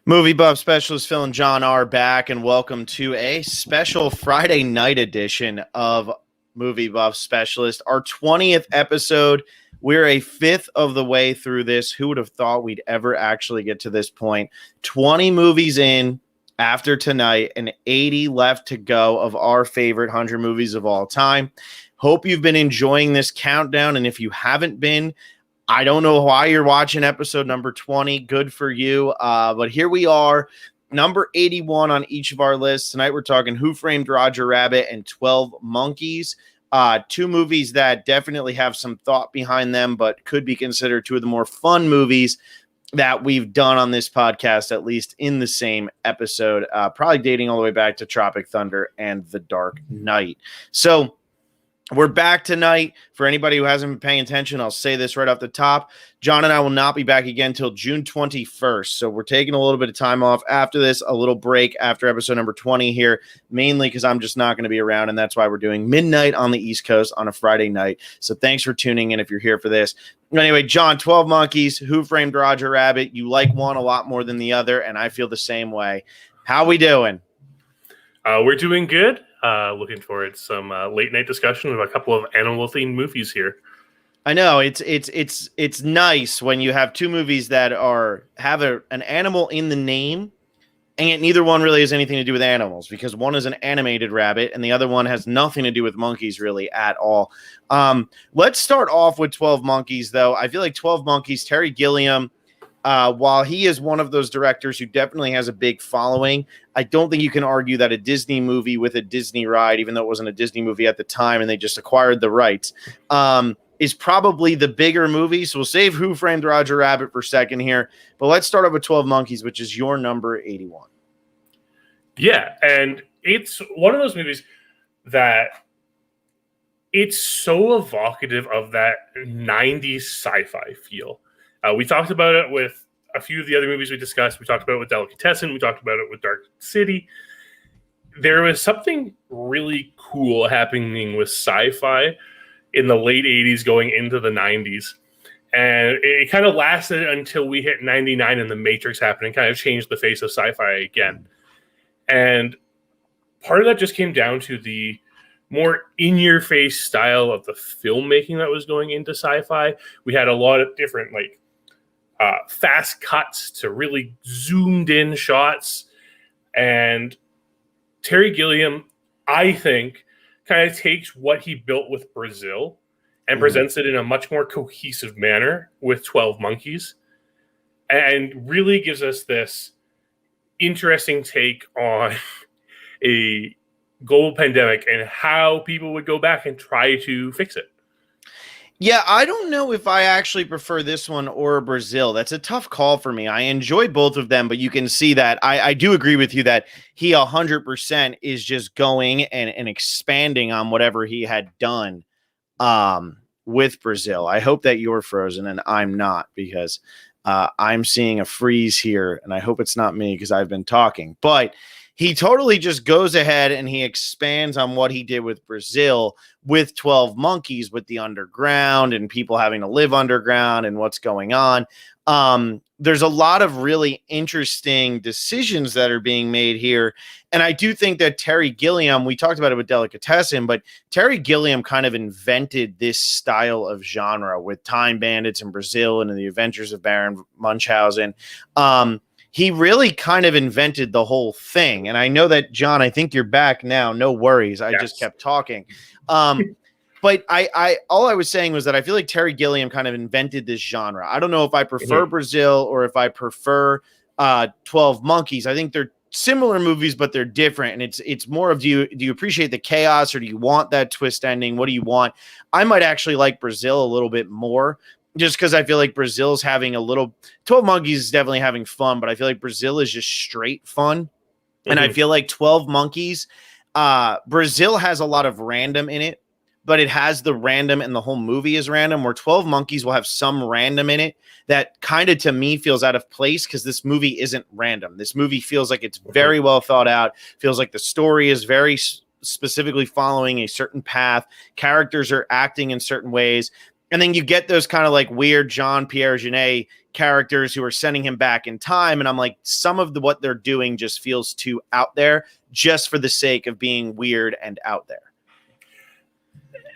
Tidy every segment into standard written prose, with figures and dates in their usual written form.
Movie buff specialist Phil and John are back, and welcome to a special Friday night edition of Movie Buff Specialist, our 20th episode. We're a fifth of the way through this. Who would have thought we'd ever actually get to this point? 20 movies in after tonight, and 80 left to go of our favorite 100 movies of all time. Hope you've been enjoying this countdown, and if you haven't been, I don't know why you're watching episode number 20. Good for you. But here we are, number 81 on each of our lists. Tonight we're talking Who Framed Roger Rabbit and 12 Monkeys. Two movies that definitely have some thought behind them, but could be considered two of the more fun movies that we've done on this podcast, at least in the same episode, probably dating all the way back to Tropic Thunder and The Dark Knight. So we're back tonight. For anybody who hasn't been paying attention, I'll say this right off the top. John and I will not be back again until June 21st. So we're taking a little bit of time off after this, a little break after episode number 20 here, mainly because I'm just not going to be around. And that's why we're doing midnight on the East Coast on a Friday night. So thanks for tuning in if you're here for this. Anyway, John, 12 Monkeys, Who Framed Roger Rabbit? You like one a lot more than the other, and I feel the same way. How we doing? We're doing good. Looking forward to some late night discussion of a couple of animal themed movies here. I know it's nice when you have two movies that have an animal in the name, and yet neither one really has anything to do with animals, because one is an animated rabbit and the other one has nothing to do with monkeys really at all. Let's start off with 12 Monkeys, though. I feel like 12 Monkeys, Terry Gilliam, while he is one of those directors who definitely has a big following, I don't think you can argue that a Disney movie with a Disney ride, even though it wasn't a Disney movie at the time and they just acquired the rights, is probably the bigger movie. So we'll save Who Framed Roger Rabbit for a second here. But let's start off with 12 Monkeys, which is your number 81. Yeah, and it's one of those movies that it's so evocative of that 90s sci-fi feel. We talked about it with a few of the other movies we discussed. We talked about it with Delicatessen. We talked about it with Dark City. There was something really cool happening with sci-fi in the late 80s going into the 90s. And it kind of lasted until we hit 99 and The Matrix happened and kind of changed the face of sci-fi again. And part of that just came down to the more in-your-face style of the filmmaking that was going into sci-fi. We had a lot of different, fast cuts to really zoomed in shots. And Terry Gilliam, I think, kind of takes what he built with Brazil and presents it in a much more cohesive manner with 12 Monkeys, and really gives us this interesting take on a global pandemic and how people would go back and try to fix it. Yeah, I don't know if I actually prefer this one or Brazil. That's a tough call for me. I enjoy both of them, but you can see that I do agree with you that he 100% is just going and expanding on whatever he had done with Brazil. I hope that you're frozen and I'm not, because I'm seeing a freeze here, and I hope it's not me because I've been talking. But he totally just goes ahead and he expands on what he did with Brazil with 12 Monkeys, with the underground and people having to live underground and what's going on. There's a lot of really interesting decisions that are being made here. And I do think that Terry Gilliam, we talked about it with Delicatessen, but Terry Gilliam kind of invented this style of genre with Time Bandits in Brazil and in The Adventures of Baron Munchausen. He really kind of invented the whole thing. And I know that, John, I think you're back now. No worries. I just kept talking. But I all I was saying was that I feel like Terry Gilliam kind of invented this genre. I don't know if I prefer Brazil or if I prefer 12 Monkeys. I think they're similar movies, but they're different. And it's more of, do you appreciate the chaos, or do you want that twist ending? What do you want? I might actually like Brazil a little bit more, just because I feel like Brazil's having 12 Monkeys is definitely having fun, but I feel like Brazil is just straight fun. And I feel like 12 Monkeys, Brazil has a lot of random in it, but it has the random and the whole movie is random, where 12 Monkeys will have some random in it that kind of, to me, feels out of place, because this movie isn't random. This movie feels like it's very well thought out, feels like the story is very specifically following a certain path. Characters are acting in certain ways. And then you get those kind of like weird Jean-Pierre Jeunet characters who are sending him back in time. And I'm like, some of what they're doing just feels too out there just for the sake of being weird and out there.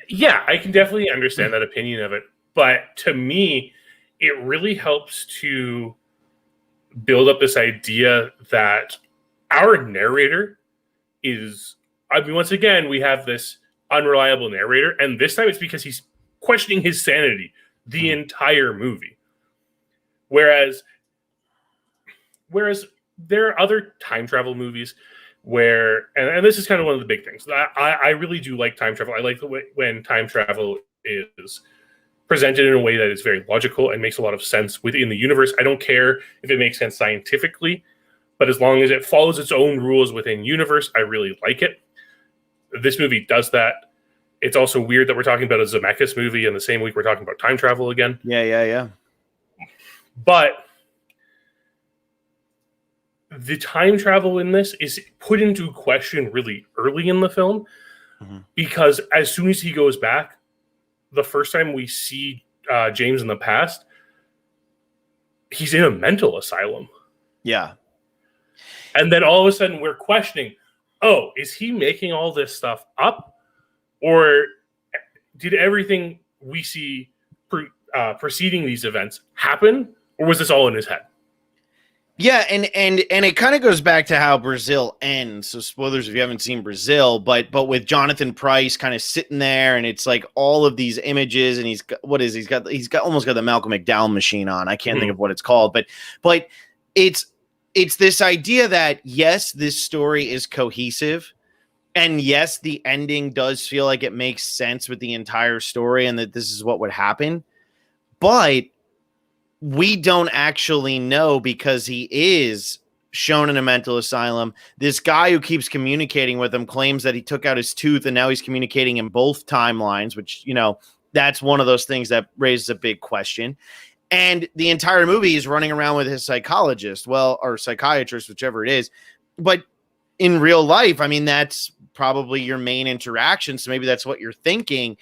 Yeah, I can definitely understand that opinion of it. But to me, it really helps to build up this idea that our narrator is, I mean, once again, we have this unreliable narrator. And this time it's because he's questioning his sanity the entire movie. Whereas there are other time travel movies where, and this is kind of one of the big things. I really do like time travel. I like the way when time travel is presented in a way that is very logical and makes a lot of sense within the universe. I don't care if it makes sense scientifically, but as long as it follows its own rules within universe, I really like it. This movie does that. It's also weird that we're talking about a Zemeckis movie in the same week we're talking about time travel again. Yeah. But the time travel in this is put into question really early in the film, because as soon as he goes back, the first time we see James in the past, he's in a mental asylum. Yeah. And then all of a sudden we're questioning, oh, is he making all this stuff up? Or did everything we see preceding these events happen? Or was this all in his head? Yeah, and it kind of goes back to how Brazil ends. So spoilers if you haven't seen Brazil, but with Jonathan Pryce kind of sitting there, and it's like all of these images, and he's got almost got the Malcolm McDowell machine on. I can't think of what it's called, but it's this idea that yes, this story is cohesive, and yes, the ending does feel like it makes sense with the entire story, and that this is what would happen, but we don't actually know because he is shown in a mental asylum. This guy who keeps communicating with him claims that he took out his tooth and now he's communicating in both timelines, which, you know, that's one of those things that raises a big question. And the entire movie is running around with his psychologist, or psychiatrist, whichever it is. But in real life, I mean, that's probably your main interaction. So maybe that's what you're thinking.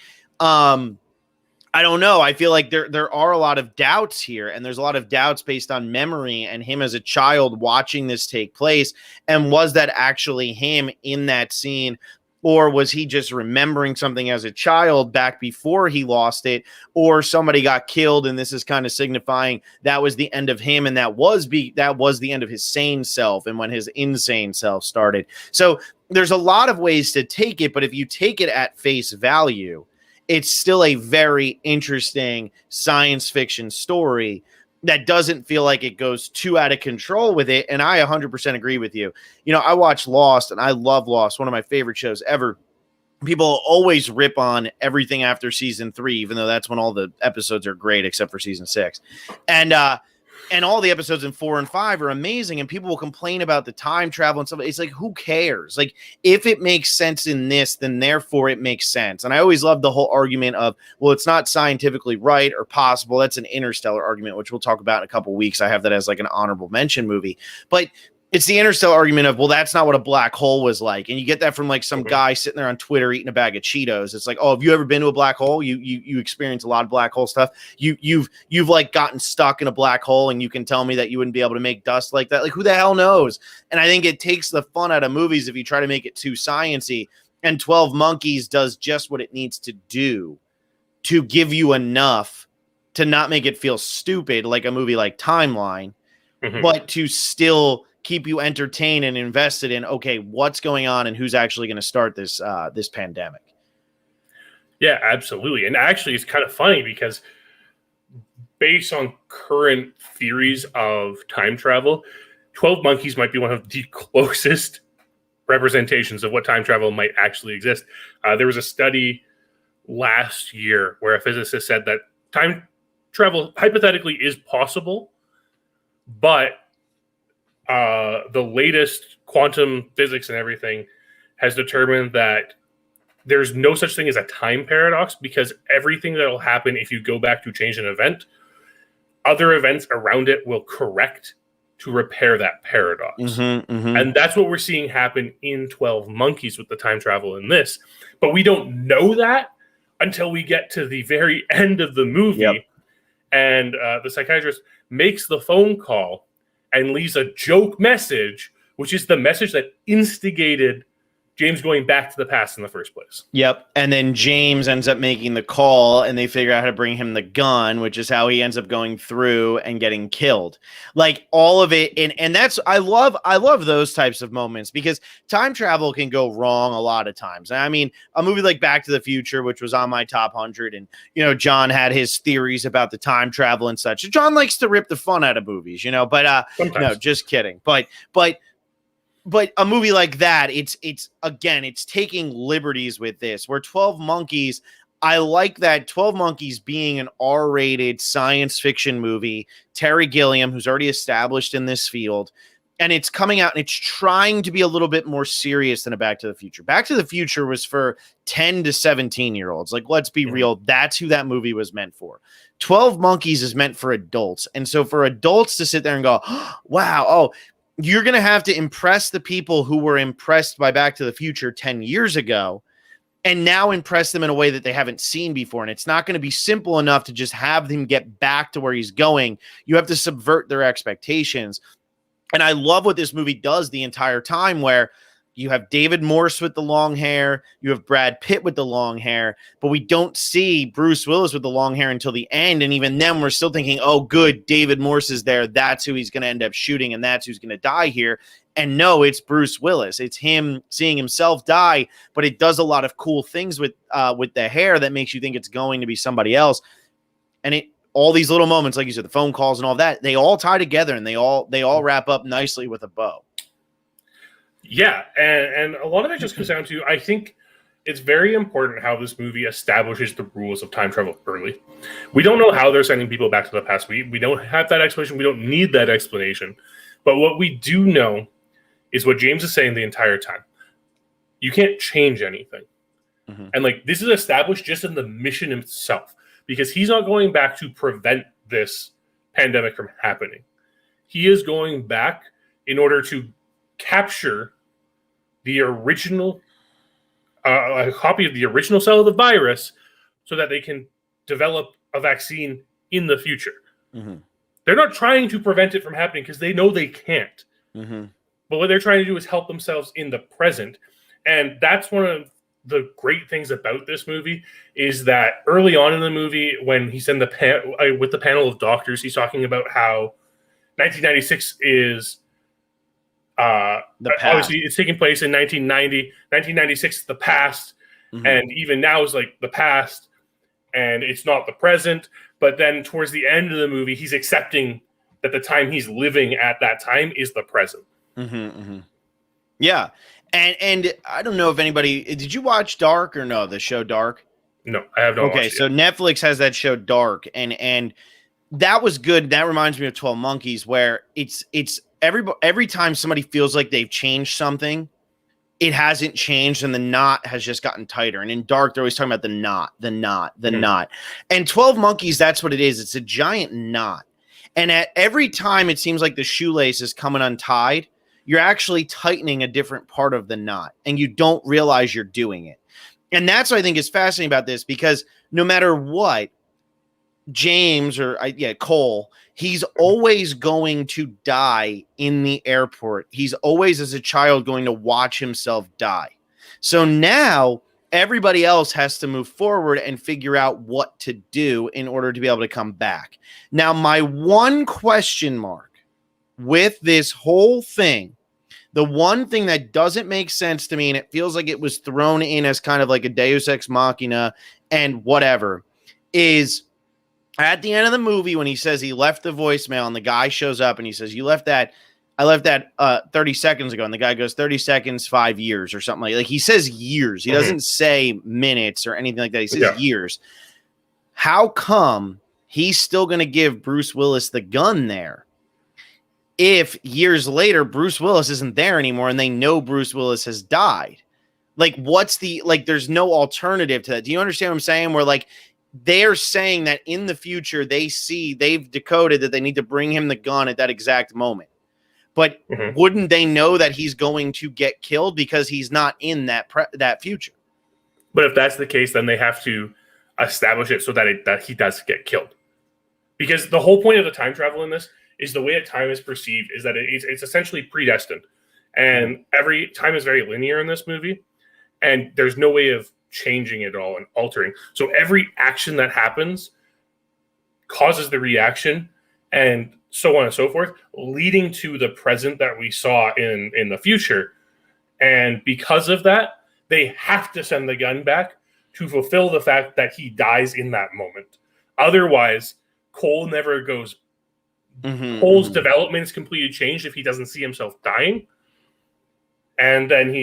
I don't know. I feel like there are a lot of doubts here, and there's a lot of doubts based on memory and him as a child watching this take place. And was that actually him in that scene? Or was he just remembering something as a child back before he lost it? Or somebody got killed, and this is kind of signifying that was the end of him, and that was the end of his sane self and when his insane self started. So there's a lot of ways to take it, but if you take it at face value, it's still a very interesting science fiction story that doesn't feel like it goes too out of control with it. And I 100% agree with you. You know, I watch Lost, and I love Lost, one of my favorite shows ever. People always rip on everything after season 3, even though that's when all the episodes are great, except for season 6. And all the episodes in 4 and 5 are amazing, and people will complain about the time travel and stuff. It's like, who cares? Like, if it makes sense in this, then therefore it makes sense. And I always love the whole argument of, well, it's not scientifically right or possible. That's an Interstellar argument, which we'll talk about in a couple weeks. I have that as like an honorable mention movie. But it's the Interstellar argument of, well, that's not what a black hole was like. And you get that from like some guy sitting there on Twitter eating a bag of Cheetos. It's like, oh, have you ever been to a black hole? You experience a lot of black hole stuff. You've like gotten stuck in a black hole, and you can tell me that you wouldn't be able to make dust like that. Like, who the hell knows? And I think it takes the fun out of movies if you try to make it too science-y. And 12 Monkeys does just what it needs to do to give you enough to not make it feel stupid like a movie like Timeline, but to still keep you entertained and invested in, okay, what's going on and who's actually going to start this this pandemic. Yeah, absolutely. And actually, it's kind of funny because based on current theories of time travel, 12 Monkeys might be one of the closest representations of what time travel might actually exist. There was a study last year where a physicist said that time travel hypothetically is possible, but the latest quantum physics and everything has determined that there's no such thing as a time paradox, because everything that will happen if you go back to change an event, other events around it will correct to repair that paradox. And that's what we're seeing happen in 12 Monkeys with the time travel in this. But we don't know that until we get to the very end of the movie. And the psychiatrist makes the phone call and leaves a joke message, which is the message that instigated James going back to the past in the first place. Yep. And then James ends up making the call and they figure out how to bring him the gun, which is how he ends up going through and getting killed. Like all of it. And that's, I love those types of moments because time travel can go wrong a lot of times. I mean, a movie like Back to the Future, which was on my top 100, and, you know, John had his theories about the time travel and such. John likes to rip the fun out of movies, you know, but no, just kidding. But a movie like that, it's taking liberties with this. Where 12 Monkeys, I like that 12 Monkeys being an R-rated science fiction movie. Terry Gilliam, who's already established in this field, and it's coming out and it's trying to be a little bit more serious than a Back to the Future. Back to the Future was for 10 to 17-year-olds. Like, let's be real. That's who that movie was meant for. 12 Monkeys is meant for adults. And so for adults to sit there and go, oh, wow, you're going to have to impress the people who were impressed by Back to the Future 10 years ago and now impress them in a way that they haven't seen before. And it's not going to be simple enough to just have him get back to where he's going. You have to subvert their expectations. And I love what this movie does the entire time, where you have David Morse with the long hair, you have Brad Pitt with the long hair, but we don't see Bruce Willis with the long hair until the end. And even then we're still thinking, oh, good, David Morse is there. That's who he's going to end up shooting, and that's who's going to die here. And no, it's Bruce Willis. It's him seeing himself die, but it does a lot of cool things with the hair that makes you think it's going to be somebody else. And all these little moments, like you said, the phone calls and all that, they all tie together and they all wrap up nicely with a bow. Yeah, and a lot of it just comes down to, I think it's very important how this movie establishes the rules of time travel early. We don't know how they're sending people back to the past. We don't have that explanation. We don't need that explanation. But what we do know is what James is saying the entire time. You can't change anything. Mm-hmm. And like, this is established just in the mission itself, because he's not going back to prevent this pandemic from happening. He is going back in order to capture the original, a copy of the original cell of the virus, so that they can develop a vaccine in the future. Mm-hmm. They're not trying to prevent it from happening because they know they can't. Mm-hmm. But what they're trying to do is help themselves in the present. And that's one of the great things about this movie, is that early on in the movie, when he's in with the panel of doctors, he's talking about how 1996 is obviously it's taking place in 1990. 1996 is the past, mm-hmm. and even now is like the past, and it's not the present. But then towards the end of the movie, he's accepting that the time he's living at that time is the present. Mm-hmm, mm-hmm. Yeah. And I don't know if anybody, did you watch Dark or no, the show Dark? No, I have not watched it. Okay, so Netflix has that show Dark, and that was good. That reminds me of 12 Monkeys, where it's every time somebody feels like they've changed something, it hasn't changed, and the knot has just gotten tighter. And in Dark, they're always talking about the knot. And 12 Monkeys, that's what it is. It's a giant knot. And at every time it seems like the shoelace is coming untied, you're actually tightening a different part of the knot, and you don't realize you're doing it. And that's what I think is fascinating about this, because no matter what, James Cole, he's always going to die in the airport. He's always, as a child, going to watch himself die. So now everybody else has to move forward and figure out what to do in order to be able to come back. Now, my one question mark with this whole thing, the one thing that doesn't make sense to me, and it feels like it was thrown in as kind of like a Deus Ex Machina and whatever, is at the end of the movie when he says he left the voicemail and the guy shows up and he says, I left that 30 seconds ago. And the guy goes, 30 seconds, 5 years or something like he says years. He doesn't say minutes or anything like that. He says years. How come he's still going to give Bruce Willis the gun there if years later Bruce Willis isn't there anymore and they know Bruce Willis has died? Like, there's no alternative to that. Do you understand what I'm saying? Where like, they're saying that in the future they've decoded that they need to bring him the gun at that exact moment. But wouldn't they know that he's going to get killed because he's not in that future? But if that's the case, then they have to establish it so that he does get killed. because the whole point of the time travel in this is the way that time is perceived is that it's essentially predestined, and every time is very linear in this movie, and there's no way of changing it all and altering. So every action that happens causes the reaction, and so on and so forth, leading to the present that we saw in the future. And because of that, they have to send the gun back to fulfill the fact that he dies in that moment. Otherwise, Cole never goes. Cole's development is completely changed if he doesn't see himself dying. And then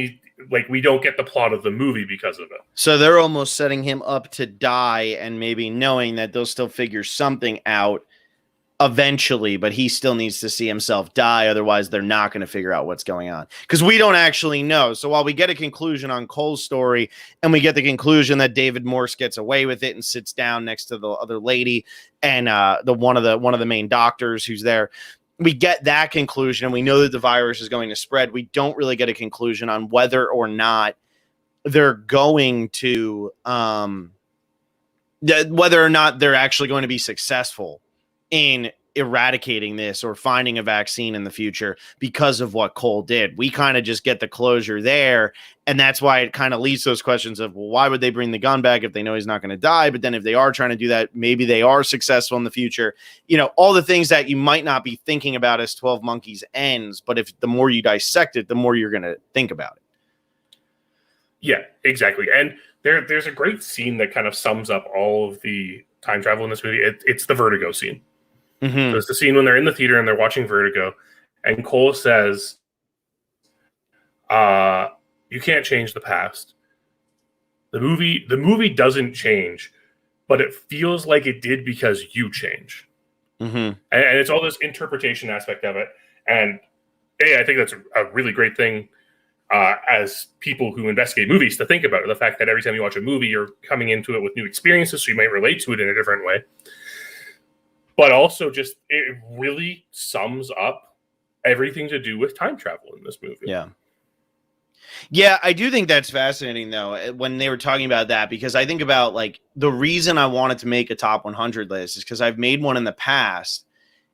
we don't get the plot of the movie because of it. So they're almost setting him up to die and maybe knowing that they'll still figure something out eventually, but he still needs to see himself die. Otherwise, they're not going to figure out what's going on because we don't actually know. So while we get a conclusion on Cole's story and we get the conclusion that David Morse gets away with it and sits down next to the other lady and one of the main doctors who's there, we get that conclusion and we know that the virus is going to spread. We don't really get a conclusion on whether or not they're going to whether or not they're actually going to be successful in eradicating this or finding a vaccine in the future because of what Cole did. We kind of just get the closure there. And that's why it kind of leads those questions of, well, why would they bring the gun back if they know he's not going to die? But then if they are trying to do that, maybe they are successful in the future. All the things that you might not be thinking about as 12 Monkeys ends, but if the more you dissect it, the more you're going to think about it. Yeah, exactly. And there's a great scene that kind of sums up all of the time travel in this movie. It's the Vertigo scene. So it's the scene when they're in the theater and they're watching Vertigo, and Cole says, "You can't change the past. The movie doesn't change, but it feels like it did because you change." And it's all this interpretation aspect of it. And I think that's a really great thing as people who investigate movies to think about it. The fact that every time you watch a movie, you're coming into it with new experiences, so you might relate to it in a different way. But also just it really sums up everything to do with time travel in this movie. Yeah, I do think that's fascinating, though, when they were talking about that, because I think about the reason I wanted to make a top 100 list is because I've made one in the past.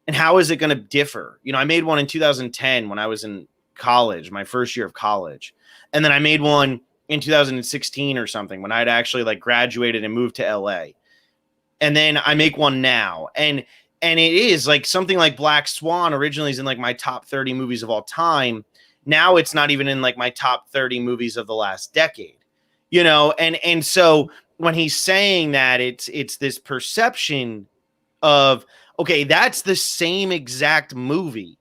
And how is it going to differ? I made one in 2010 when I was in college, my first year of college. And then I made one in 2016 or something when I'd actually graduated and moved to LA. And then I make one now. And it is something like Black Swan originally is in my top 30 movies of all time. Now it's not even in my top 30 movies of the last decade, and so when he's saying that it's this perception of, okay, that's the same exact movie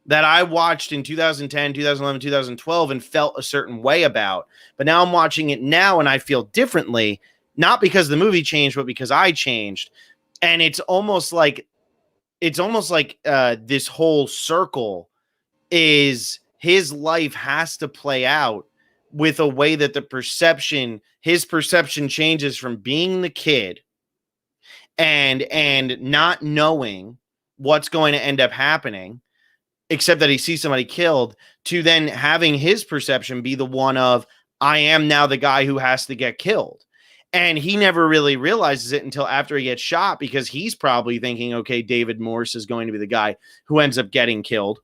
that I watched in 2010, 2011, 2012 and felt a certain way about. But now I'm watching it now and I feel differently, not because the movie changed, but because I changed. And it's almost like this whole circle is his life has to play out with a way that his perception changes from being the kid and not knowing what's going to end up happening, except that he sees somebody killed, to then having his perception be the one of, I am now the guy who has to get killed. And he never really realizes it until after he gets shot, because he's probably thinking, okay, David Morse is going to be the guy who ends up getting killed,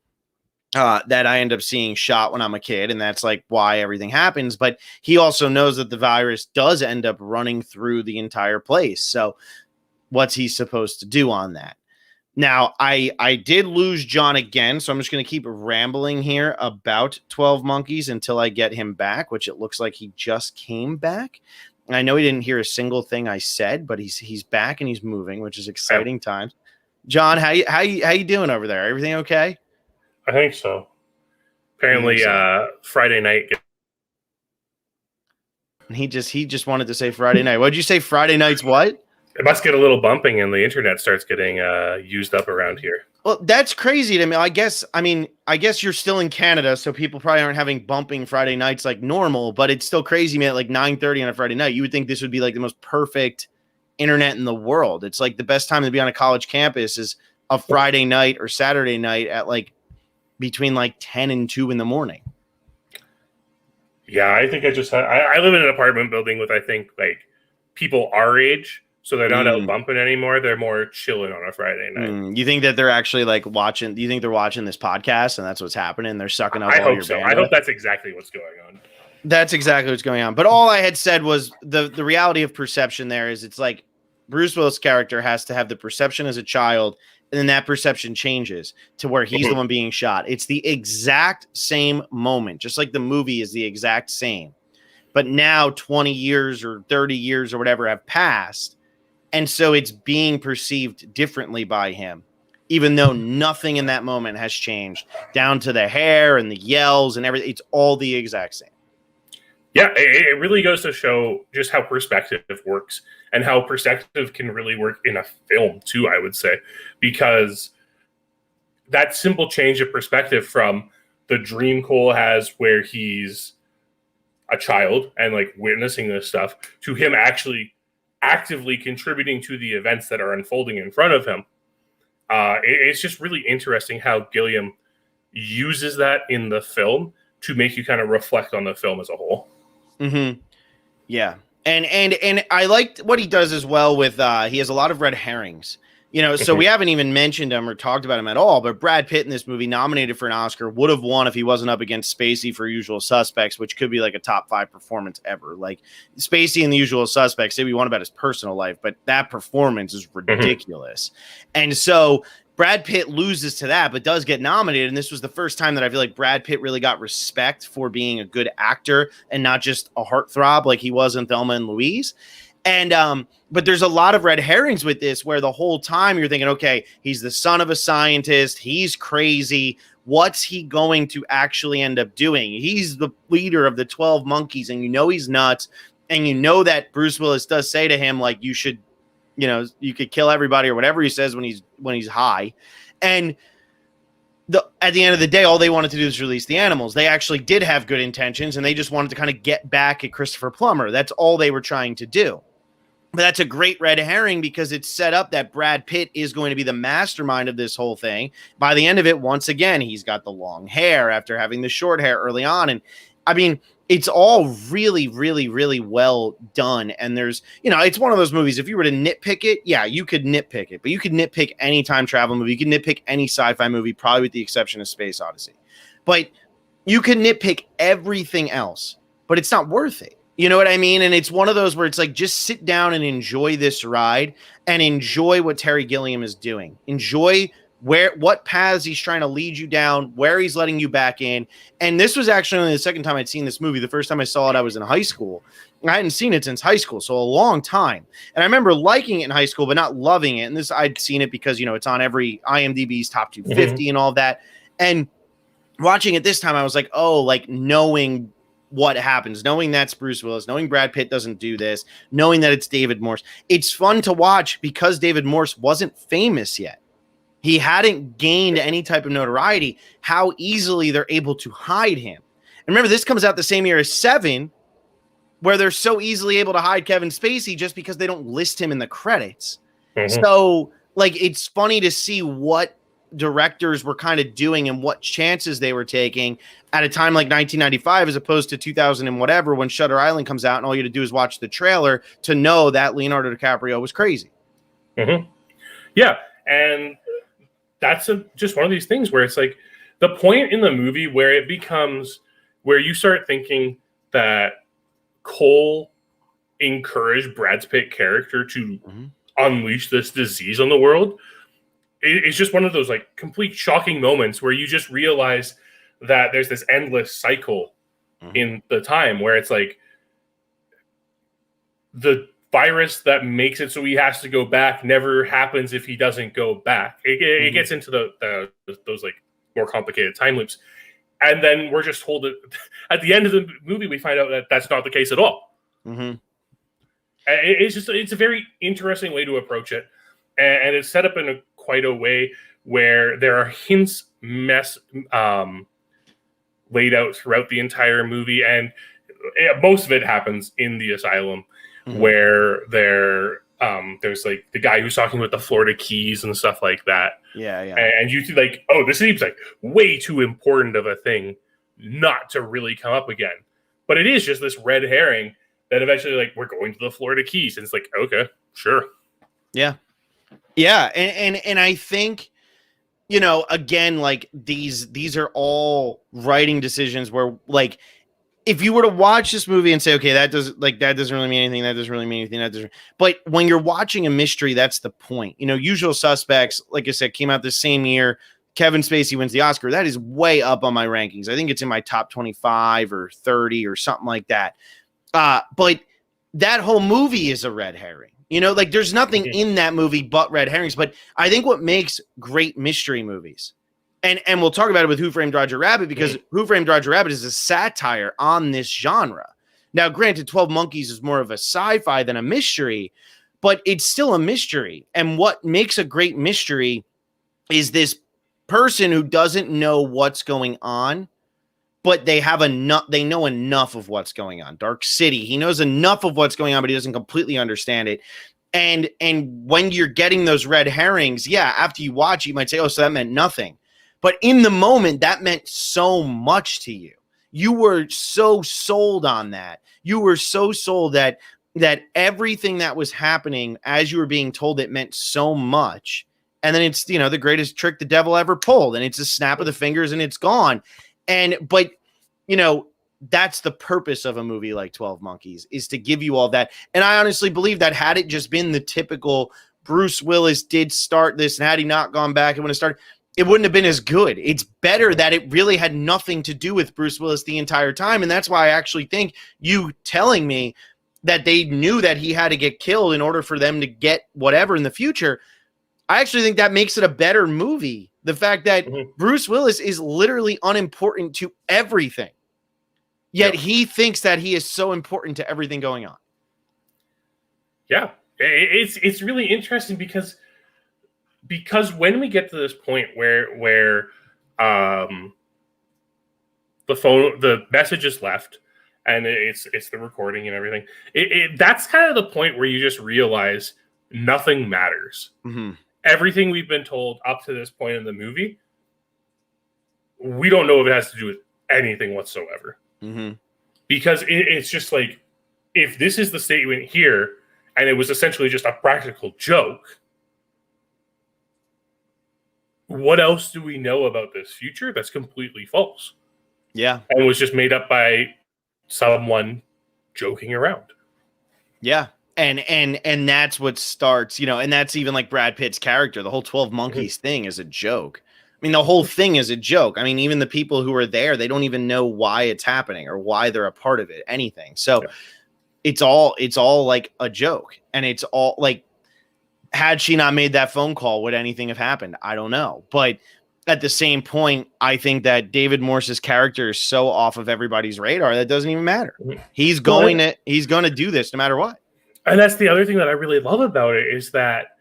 that I end up seeing shot when I'm a kid. And that's why everything happens. But he also knows that the virus does end up running through the entire place. So what's he supposed to do on that? Now, I did lose John again, so I'm just going to keep rambling here about 12 Monkeys until I get him back, which it looks like he just came back. I know he didn't hear a single thing I said, but he's back and he's moving, which is exciting times. John, how you doing over there? Everything okay? I think so. Apparently, Friday night. He just wanted to say Friday night. What'd you say? Friday night's what? It must get a little bumping and the internet starts getting used up around here. Well, that's crazy to me. I guess you're still in Canada, so people probably aren't having bumping Friday nights like normal, but it's still crazy, man. At 9:30 on a Friday night, you would think this would be the most perfect internet in the world. It's the best time to be on a college campus is a Friday night or Saturday night at between 10 and 2 in the morning. Yeah, I think I live in an apartment building with, I think, people our age. So they're not out bumping anymore. They're more chilling on a Friday night. You think that they're actually like watching? Do you think they're watching this podcast and that's what's happening? They're sucking up I all hope your so. bandwidth? I hope that's exactly what's going on. That's exactly what's going on. But all I had said was the reality of perception there is it's like Bruce Willis' character has to have the perception as a child, and then that perception changes to where he's the one being shot. It's the exact same moment, just like the movie is the exact same. But now 20 years or 30 years or whatever have passed. And so it's being perceived differently by him, even though nothing in that moment has changed, down to the hair and the yells and everything. It's all the exact same. Yeah, it really goes to show just how perspective works and how perspective can really work in a film too, I would say, because that simple change of perspective from the dream Cole has where he's a child and like witnessing this stuff to him actually actively contributing to the events that are unfolding in front of him. It's just really interesting how Gilliam uses that in the film to make you kind of reflect on the film as a whole. Mm-hmm. Yeah. And I liked what he does as well with, he has a lot of red herrings, you know, so we haven't even mentioned him or talked about him at all, but Brad Pitt in this movie nominated for an Oscar would have won if he wasn't up against Spacey for Usual Suspects, which could be like a top 5 performance ever. Like Spacey in The Usual Suspects, maybe one about his personal life, but that performance is ridiculous. And so Brad Pitt loses to that, but does get nominated. And this was the first time that I feel like Brad Pitt really got respect for being a good actor and not just a heartthrob like he was in Thelma and Louise. And, but there's a lot of red herrings with this where the whole time you're thinking, okay, he's the son of a scientist. He's crazy. What's he going to actually end up doing? He's the leader of the 12 monkeys and you know, he's nuts. And you know that Bruce Willis does say to him, like, you should, you know, you could kill everybody or whatever he says when he's high. And at the end of the day, all they wanted to do is release the animals. They actually did have good intentions and they just wanted to kind of get back at Christopher Plummer. That's all they were trying to do. But that's a great red herring because it's set up that Brad Pitt is going to be the mastermind of this whole thing. By the end of it, once again, he's got the long hair after having the short hair early on. And I mean, it's all really, really, really well done. And there's, you know, it's one of those movies. If you were to nitpick it, yeah, you could nitpick it, but you could nitpick any time travel movie. You could nitpick any sci-fi movie, probably with the exception of Space Odyssey. But you can nitpick everything else, but it's not worth it. You know what I mean? And it's one of those where it's like, just sit down and enjoy this ride and enjoy what Terry Gilliam is doing. Enjoy what paths he's trying to lead you down, where he's letting you back in. And this was actually only the second time I'd seen this movie. The first time I saw it, I was in high school. I hadn't seen it since high school, so a long time. And I remember liking it in high school, but not loving it. And this, I'd seen it because, you know, it's on every IMDb's top 250 and all that. And watching it this time, I was like, oh, like knowing what happens, knowing that's Bruce Willis, knowing Brad Pitt doesn't do this, knowing that it's David Morse. It's fun to watch because David Morse wasn't famous yet. He hadn't gained any type of notoriety, how easily they're able to hide him. And remember, this comes out the same year as Seven, where they're so easily able to hide Kevin Spacey just because they don't list him in the credits. So, like, it's funny to see what directors were kind of doing and what chances they were taking at a time like 1995 as opposed to 2000 and whatever, when Shutter Island comes out and all you had to do is watch the trailer to know that Leonardo DiCaprio was crazy. Yeah, and that's just one of these things where it's like the point in the movie where it becomes where you start thinking that Cole encouraged Brad Pitt character to unleash this disease on the world. It's just one of those like complete shocking moments where you just realize that there's this endless cycle in the time where it's like the virus that makes it so he has to go back never happens if he doesn't go back. It gets into those like more complicated time loops. And then we're just told that at the end of the movie, we find out that that's not the case at all. It's a very interesting way to approach it. And it's set up in quite a way where there are hints laid out throughout the entire movie. And most of it happens in the asylum where there's like the guy who's talking with the Florida Keys and stuff like that. And you see like, oh, this seems like way too important of a thing not to really come up again. But it is just this red herring Then eventually, like, we're going to the Florida Keys, and it's like, okay, sure. Yeah. And I think, again, like these are all writing decisions where, like, if you were to watch this movie and say, okay, that doesn't really mean anything, that doesn't really mean anything, that doesn't, but when you're watching a mystery, that's the point. Usual Suspects, like I said, came out the same year. Kevin Spacey wins the Oscar. That is way up on my rankings. I think it's in my top 25 or 30 or something like that. But that whole movie is a red herring. Like, there's nothing in that movie but red herrings. But I think what makes great mystery movies, and we'll talk about it with Who Framed Roger Rabbit, because Who Framed Roger Rabbit is a satire on this genre. Now, granted, 12 Monkeys is more of a sci-fi than a mystery, but it's still a mystery. And what makes a great mystery is this person who doesn't know what's going on, but they know enough of what's going on. Dark City, he knows enough of what's going on, but he doesn't completely understand it. And when you're getting those red herrings, yeah, after you watch, you might say, oh, so that meant nothing. But in the moment, that meant so much to you. You were so sold on that. You were so sold that everything that was happening as you were being told it meant so much. And then it's, the greatest trick the devil ever pulled. And it's a snap of the fingers and it's gone. But that's the purpose of a movie like 12 Monkeys, is to give you all that. And I honestly believe that had it just been the typical Bruce Willis did start this, and had he not gone back, it wouldn't have been as good. It's better that it really had nothing to do with Bruce Willis the entire time. And that's why I actually think you telling me that they knew that he had to get killed in order for them to get whatever in the future, I actually think that makes it a better movie. The fact that Bruce Willis is literally unimportant to everything, yet he thinks that he is so important to everything going on. Yeah, it's really interesting because when we get to this point where the message is left and it's the recording and everything, that's kind of the point where you just realize nothing matters. Mm-hmm. Everything we've been told up to this point in the movie, we don't know if it has to do with anything whatsoever. Mm-hmm. Because it's just like, if this is the statement here and it was essentially just a practical joke, what else do we know about this future that's completely false? Yeah. And was just made up by someone joking around. Yeah. And that's what starts, and that's even like Brad Pitt's character. The whole 12 Monkeys thing is a joke. I mean, the whole thing is a joke. I mean, even the people who are there, they don't even know why it's happening or why they're a part of it, anything. So it's all like a joke. And it's all like, had she not made that phone call, would anything have happened? I don't know. But at the same point, I think that David Morse's character is so off of everybody's radar that doesn't even matter. He's going to do this no matter what. And that's the other thing that I really love about it, is that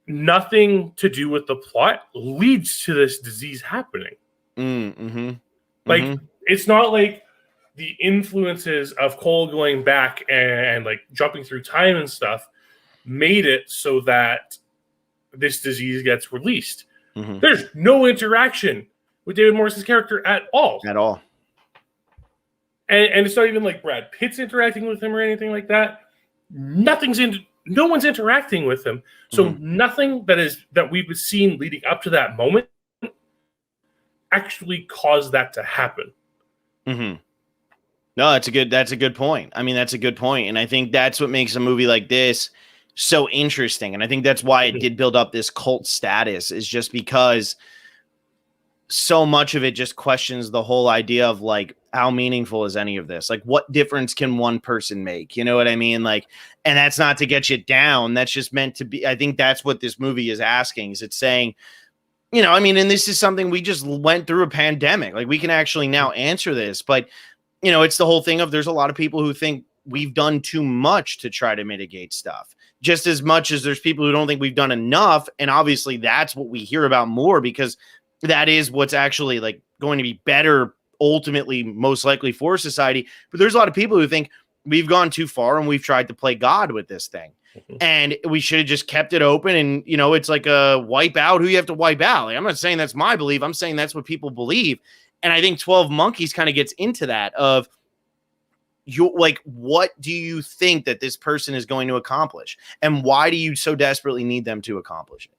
nothing to do with the plot leads to this disease happening. Mm-hmm. Like, it's not like the influences of Cole going back and like jumping through time and stuff made it so that this disease gets released. Mm-hmm. There's no interaction with David Morse's character at all. At all. And it's not even like Brad Pitt's interacting with him or anything like that. No one's interacting with him. So nothing that we've seen leading up to that moment actually caused that to happen. Mm-hmm. No, that's a good point. I mean, that's a good point. And I think that's what makes a movie like this so interesting. And I think that's why it did build up this cult status, is just because so much of it just questions the whole idea of like, how meaningful is any of this? Like, what difference can one person make? You know what I mean? Like, and that's not to get you down. That's just meant to be, I think that's what this movie is asking, is it's saying, I mean, and this is something we just went through a pandemic. Like, we can actually now answer this, but it's the whole thing of, there's a lot of people who think we've done too much to try to mitigate stuff, just as much as there's people who don't think we've done enough. And obviously that's what we hear about more, because that is what's actually like going to be better ultimately, most likely, for society. But there's a lot of people who think we've gone too far and we've tried to play God with this thing. And we should have just kept it open. And, it's like a wipe out who you have to wipe out. Like, I'm not saying that's my belief. I'm saying that's what people believe. And I think 12 Monkeys kind of gets into that of, what do you think that this person is going to accomplish, and why do you so desperately need them to accomplish it?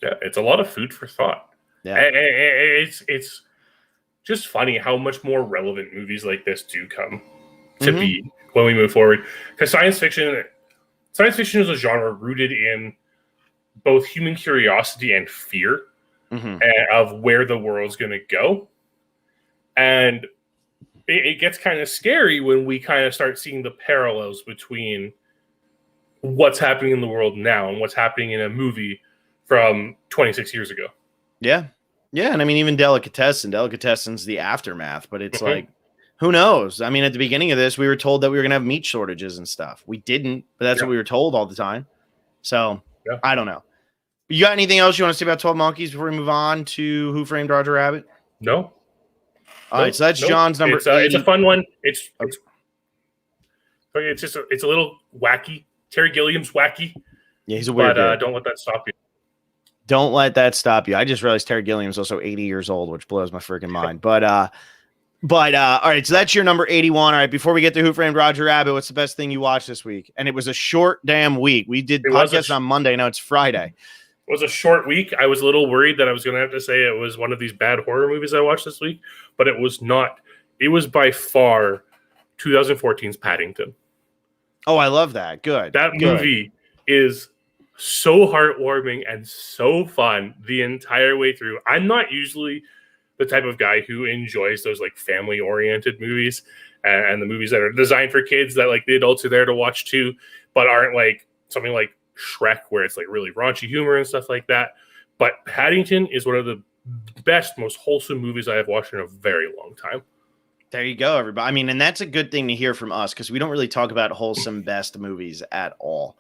Yeah, it's a lot of food for thought. Yeah. It's just funny how much more relevant movies like this do come to be when we move forward. Because science fiction is a genre rooted in both human curiosity and fear of where the world's going to go. And it gets kind of scary when we kind of start seeing the parallels between what's happening in the world now and what's happening in a movie from 26 years ago. Yeah. Yeah. And I mean, even Delicatessen's the aftermath, but it's like, who knows? I mean, at the beginning of this, we were told that we were going to have meat shortages and stuff. We didn't, but that's what we were told all the time. So I don't know. You got anything else you want to say about 12 Monkeys before we move on to Who Framed Roger Rabbit? No. All right, so that's John's number 80. It's a fun one. It's a little wacky. Terry Gilliam's wacky. Yeah, he's a weird dude. Don't let that stop you. Don't let that stop you. I just realized Terry Gilliam's also 80 years old, which blows my freaking mind. But all right, so that's your number 81. All right, before we get to Who Framed Roger Rabbit, what's the best thing you watched this week? And it was a short damn week. We did podcasts on Monday. Now it's Friday. It was a short week. I was a little worried that I was going to have to say it was one of these bad horror movies I watched this week, but it was not. It was by far 2014's Paddington. Oh, I love that. Good. That movie is so heartwarming and so fun the entire way through. I'm not usually the type of guy who enjoys those like family-oriented movies and the movies that are designed for kids that like the adults are there to watch too, but aren't like something like Shrek where it's like really raunchy humor and stuff like that. But Paddington is one of the best, most wholesome movies I have watched in a very long time. There you go, everybody. I mean, and that's a good thing to hear from us because we don't really talk about wholesome best movies at all.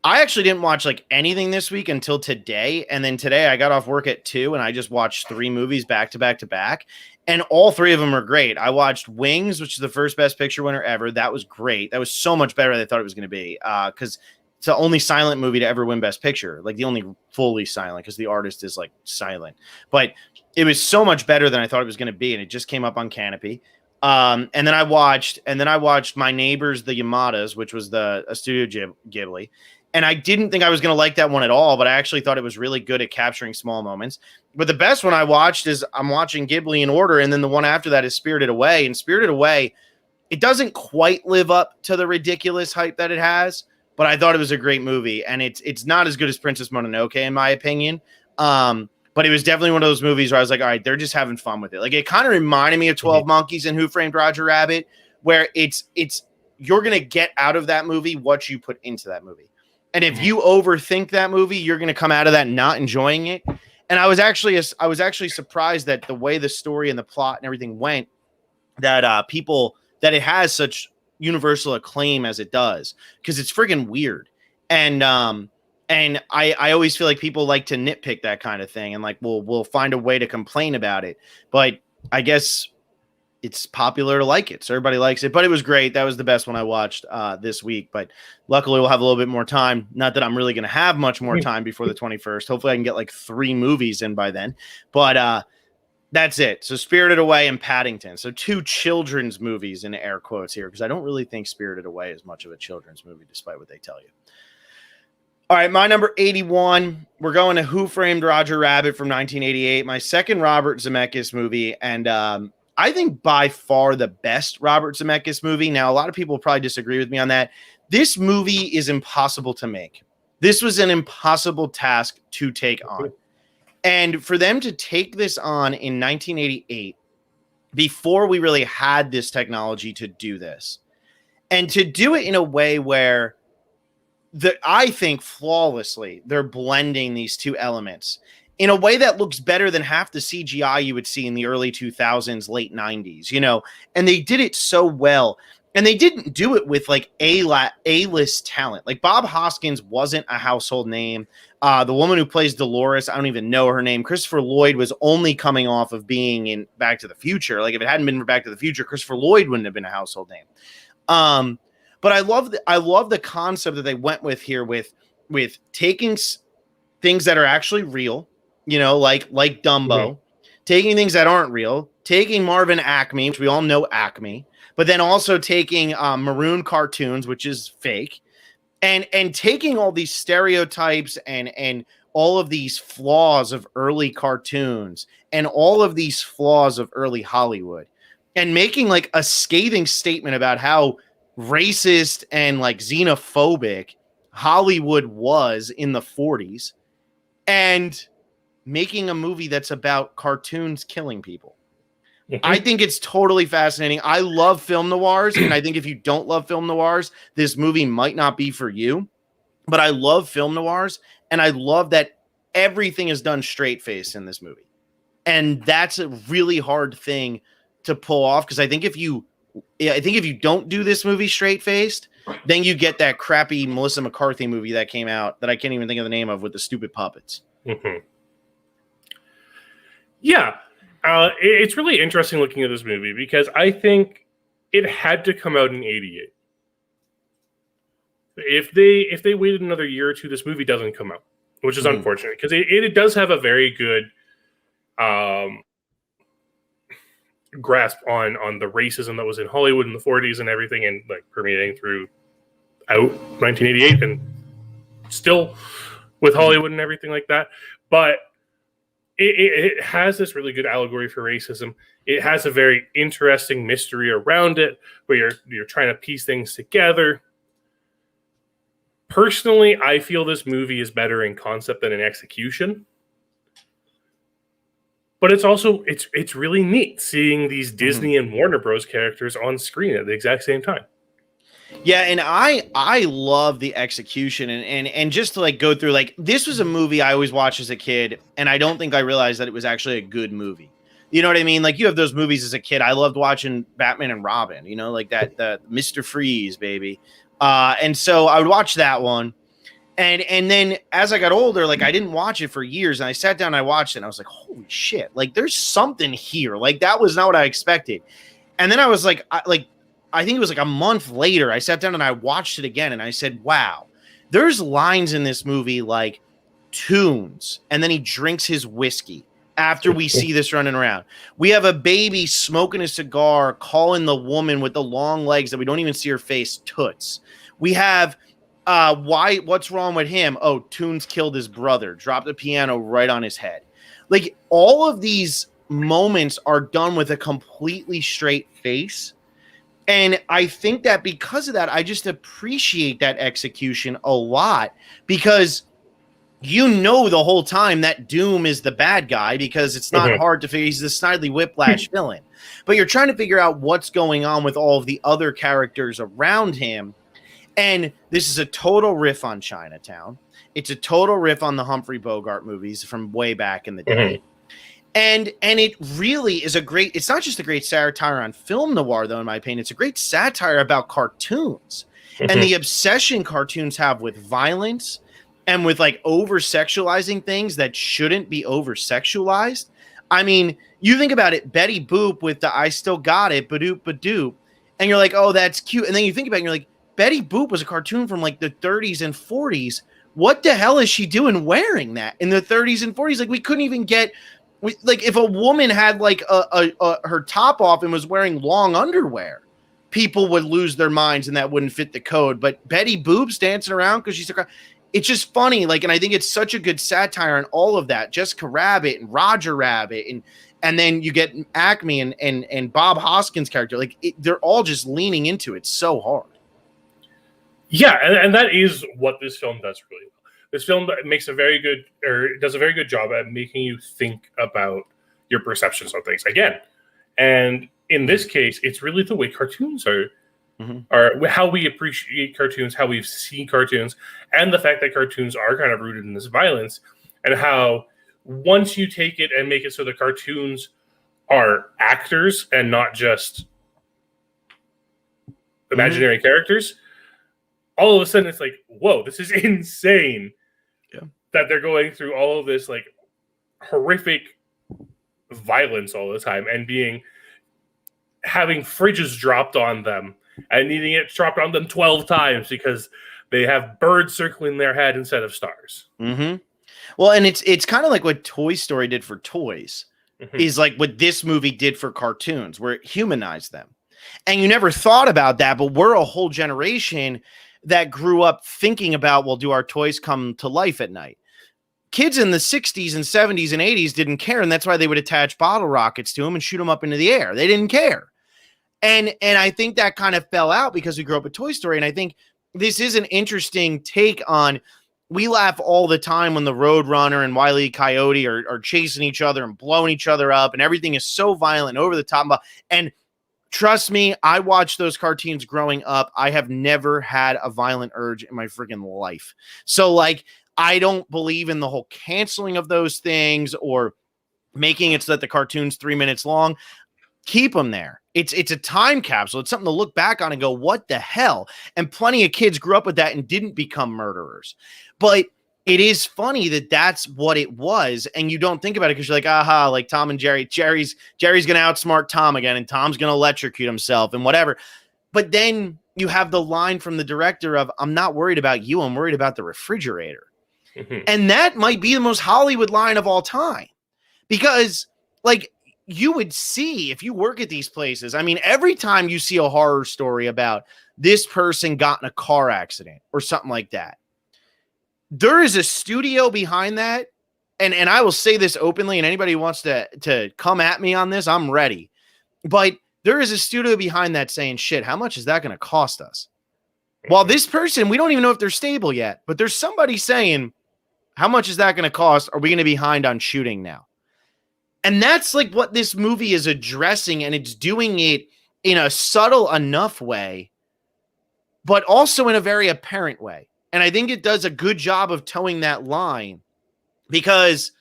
I actually didn't watch like anything this week until today. And then today I got off work at 2 and I just watched 3 movies back to back to back. And all 3 of them are great. I watched Wings, which is the first Best Picture winner ever. That was great. That was so much better than I thought it was going to be. Because it's the only silent movie to ever win Best Picture. Like the only fully silent because the artist is like silent. But it was so much better than I thought it was going to be. And it just came up on Canopy. And then I watched My Neighbors, the Yamadas, which was a Studio Ghibli. And I didn't think I was going to like that one at all, but I actually thought it was really good at capturing small moments. But the best one I watched is I'm watching Ghibli in order, and then the one after that is Spirited Away. And Spirited Away, it doesn't quite live up to the ridiculous hype that it has, but I thought it was a great movie. And it's not as good as Princess Mononoke, in my opinion. But it was definitely one of those movies where I was like, all right, they're just having fun with it. Like it kind of reminded me of 12 Monkeys and Who Framed Roger Rabbit, where it's you're going to get out of that movie what you put into that movie. And if you overthink that movie, you're going to come out of that not enjoying it. And I was actually surprised that the way the story and the plot and everything went, that that it has such universal acclaim as it does, because it's friggin' weird. And I always feel like people like to nitpick that kind of thing, and like we'll find a way to complain about it. But I guess it's popular to like it, so everybody likes it. But it was great. That was the best one I watched this week. But luckily, we'll have a little bit more time. Not that I'm really going to have much more time before the 21st. Hopefully, I can get like 3 movies in by then. But that's it. So Spirited Away and Paddington. So 2 children's movies in air quotes here, because I don't really think Spirited Away is much of a children's movie, despite what they tell you. All right, my number 81. We're going to Who Framed Roger Rabbit from 1988, my second Robert Zemeckis movie, and I think by far the best Robert Zemeckis movie. Now, a lot of people probably disagree with me on that. This movie is impossible to make. This was an impossible task to take on. And for them to take this on in 1988, before we really had this technology to do this, and to do it in a way where I think flawlessly, they're blending these 2 elements in a way that looks better than half the CGI you would see in the early 2000s, late 90s, and they did it so well. And they didn't do it with like A-list talent. Like Bob Hoskins wasn't a household name. The woman who plays Dolores, I don't even know her name. Christopher Lloyd was only coming off of being in Back to the Future. Like if it hadn't been for Back to the Future, Christopher Lloyd wouldn't have been a household name. But I love the concept that they went with here with taking things that are actually real, like Dumbo, taking things that aren't real, taking Marvin Acme, which we all know Acme, but then also taking maroon cartoons, which is fake, and taking all these stereotypes and all of these flaws of early cartoons and all of these flaws of early Hollywood and making like a scathing statement about how racist and like xenophobic Hollywood was in the 40s and making a movie that's about cartoons killing people. I think it's totally fascinating. I love film noirs, and I think if you don't love film noirs, this movie might not be for you. But I love film noirs, and I love that everything is done straight face in this movie. And that's a really hard thing to pull off because I think if you don't do this movie straight faced, then you get that crappy Melissa McCarthy movie that came out that I can't even think of the name of with the stupid puppets. Mm-hmm. Yeah. It's really interesting looking at this movie because I think it had to come out in '88. If they waited another year or two, this movie doesn't come out, which is unfortunate because it does have a very good grasp on the racism that was in Hollywood in the 40s and everything, and like permeating through out 1988 and still with Hollywood and everything like that. But it has this really good allegory for racism. It has a very interesting mystery around it where you're trying to piece things together. Personally, I feel this movie is better in concept than in execution. But it's also it's really neat seeing these Disney and Warner Bros. Characters on screen at the exact same time. Yeah, and I love the execution and just to like go through, like, this was a movie I always watched as a kid, and I don't think I realized that it was actually a good movie. You know what I mean? Like, you have those movies as a kid. I loved watching Batman and Robin, you know, like that, the Mr. Freeze, baby. And so I would watch that one. And then as I got older, like, I didn't watch it for years, and I sat down and I watched it, and I was like, holy shit, like, there's something here. Like, that was not what I expected. And then I was like, I think it was like a month later, I sat down and I watched it again, and I said, wow, there's lines in this movie like tunes, and then he drinks his whiskey after we see this running around. We have a baby smoking a cigar, calling the woman with the long legs that we don't even see her face toots. We have what's wrong with him? Oh, Toons killed his brother, dropped the piano right on his head. Like, all of these moments are done with a completely straight face. And I think that because of that, I just appreciate that execution a lot, because you know the whole time that Doom is the bad guy, because it's not hard to figure. He's the Snidely Whiplash villain. But you're trying to figure out what's going on with all of the other characters around him. And this is a total riff on Chinatown. It's a total riff on the Humphrey Bogart movies from way back in the day. And it really is it's not just a great satire on film noir, though, in my opinion. It's a great satire about cartoons and the obsession cartoons have with violence and with like over-sexualizing things that shouldn't be over-sexualized. I mean, you think about it, Betty Boop with the I Still Got It, ba-doop, ba-doop, and you're like, oh, that's cute. And then you think about it, and you're like, Betty Boop was a cartoon from like the 30s and 40s. What the hell is she doing wearing that in the 30s and 40s? Like, we couldn't even get... like, if a woman had like her top off and was wearing long underwear, people would lose their minds and that wouldn't fit the code. But Betty Boop's dancing around because she's it's just funny. Like, and I think it's such a good satire on all of that. Jessica Rabbit and Roger Rabbit, and then you get Acme and Bob Hoskins' character. Like, they're all just leaning into it so hard. Yeah, and that is what this film does really well. This film does a very good job at making you think about your perceptions of things again. And in this case, it's really the way cartoons are how we appreciate cartoons, how we've seen cartoons, and the fact that cartoons are kind of rooted in this violence, and how once you take it and make it so the cartoons are actors and not just imaginary characters, all of a sudden it's like, whoa, this is insane. Yeah. That they're going through all of this like horrific violence all the time and having fridges dropped on them and needing it dropped on them 12 times because they have birds circling their head instead of stars. Well, and it's kind of like what Toy Story did for toys, is like what this movie did for cartoons, where it humanized them. And you never thought about that, but we're a whole generation that grew up thinking about, well, do our toys come to life at night? Kids in the 60s and 70s and 80s didn't care, and that's why they would attach bottle rockets to them and shoot them up into the air. They didn't care. And I think that kind of fell out because we grew up with Toy Story. And I think this is an interesting take on, we laugh all the time when the Roadrunner and Wile E. Coyote are chasing each other and blowing each other up, and everything is so violent, over the top. And trust me, I watched those cartoons growing up. I have never had a violent urge in my freaking life. So, like, I don't believe in the whole canceling of those things or making it so that the cartoon's 3 minutes long. Keep them there. It's a time capsule. It's something to look back on and go, what the hell? And plenty of kids grew up with that and didn't become murderers. But it is funny that that's what it was. And you don't think about it because you're like, aha, like Tom and Jerry. Jerry's going to outsmart Tom again, and Tom's going to electrocute himself and whatever. But then you have the line from the director of, I'm not worried about you. I'm worried about the refrigerator. And that might be the most Hollywood line of all time, because like, you would see if you work at these places. I mean, every time you see a horror story about this person got in a car accident or something like that, there is a studio behind that. And I will say this openly, and anybody who wants to come at me on this, I'm ready. But there is a studio behind that saying, shit, how much is that going to cost us? While this person, we don't even know if they're stable yet, but there's somebody saying, how much is that going to cost? Are we going to be behind on shooting now? And that's like what this movie is addressing, and it's doing it in a subtle enough way, but also in a very apparent way. And I think it does a good job of towing that line, because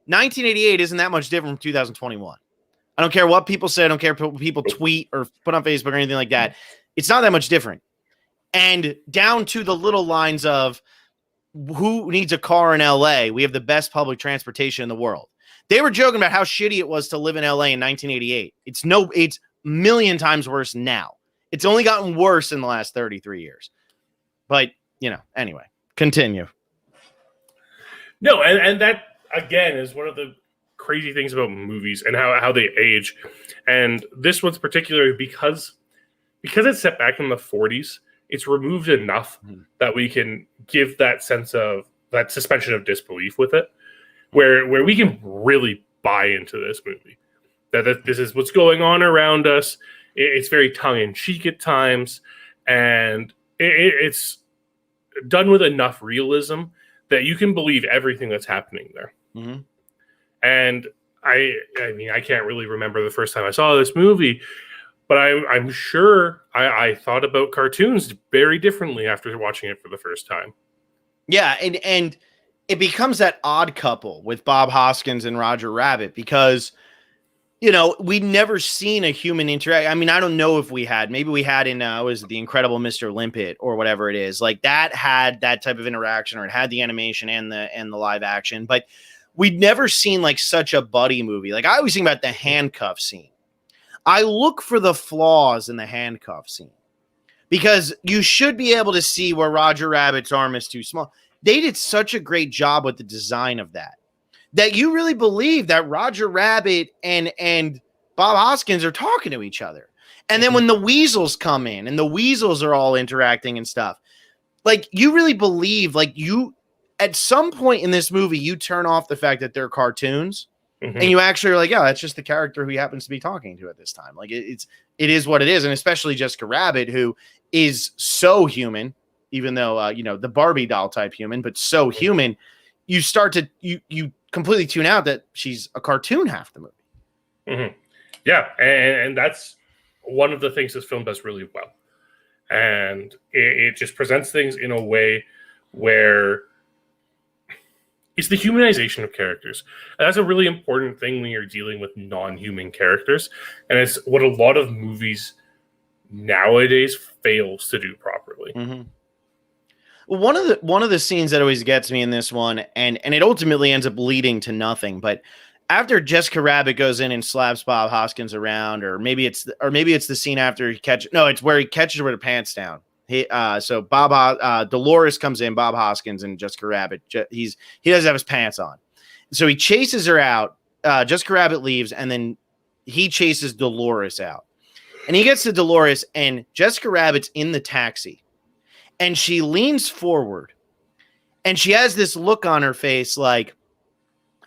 1988 isn't that much different from 2021. I don't care what people say. I don't care what people tweet or put on Facebook or anything like that. It's not that much different. And down to the little lines of, who needs a car in LA? We have the best public transportation in the world. They were joking about how shitty it was to live in LA in 1988. It's a million times worse now. It's only gotten worse in the last 33 years. But, anyway, continue. No, and that, again, is one of the crazy things about movies and how they age. And this one's particularly because it's set back in the 40s, it's removed enough that we can give that sense of that suspension of disbelief with it, where we can really buy into this movie, that this is what's going on around us. It's very tongue-in-cheek at times, and it's done with enough realism that you can believe everything that's happening there. Mm-hmm. And I mean, I can't really remember the first time I saw this movie, but I'm sure I thought about cartoons very differently after watching it for the first time. Yeah, and it becomes that odd couple with Bob Hoskins and Roger Rabbit, because, we'd never seen a human interact. I mean, I don't know if we had. Maybe we had in was it The Incredible Mr. Limpet or whatever it is. Like, that had that type of interaction, or it had the animation and the live action. But we'd never seen like such a buddy movie. Like, I always think about the handcuff scene. I look for the flaws in the handcuff scene, because you should be able to see where Roger Rabbit's arm is too small. They did such a great job with the design of that you really believe that Roger Rabbit and Bob Hoskins are talking to each other. And then when the weasels come in and the weasels are all interacting and stuff, like, you really believe, like, you, at some point in this movie, you turn off the fact that they're cartoons. Mm-hmm. And you actually are like, yeah, that's just the character who he happens to be talking to at this time. Like, it is what it is. And especially Jessica Rabbit, who is so human, even though, the Barbie doll type human, but so human, you start to, you completely tune out that she's a cartoon half the movie. Mm-hmm. Yeah. And that's one of the things this film does really well. And it just presents things in a way where it's the humanization of characters. And that's a really important thing when you're dealing with non-human characters. And it's what a lot of movies nowadays fails to do properly. Mm-hmm. One of the scenes that always gets me in this one, and it ultimately ends up leading to nothing, but after Jessica Rabbit goes in and slaps Bob Hoskins around, or maybe it's the scene after it's where he catches her with her pants down. So Dolores comes in, Bob Hoskins, and Jessica Rabbit. He doesn't have his pants on, so he chases her out Jessica Rabbit leaves, and then he chases Dolores out. And he gets to Dolores, and Jessica Rabbit's in the taxi. And she leans forward, and she has this look on her face like,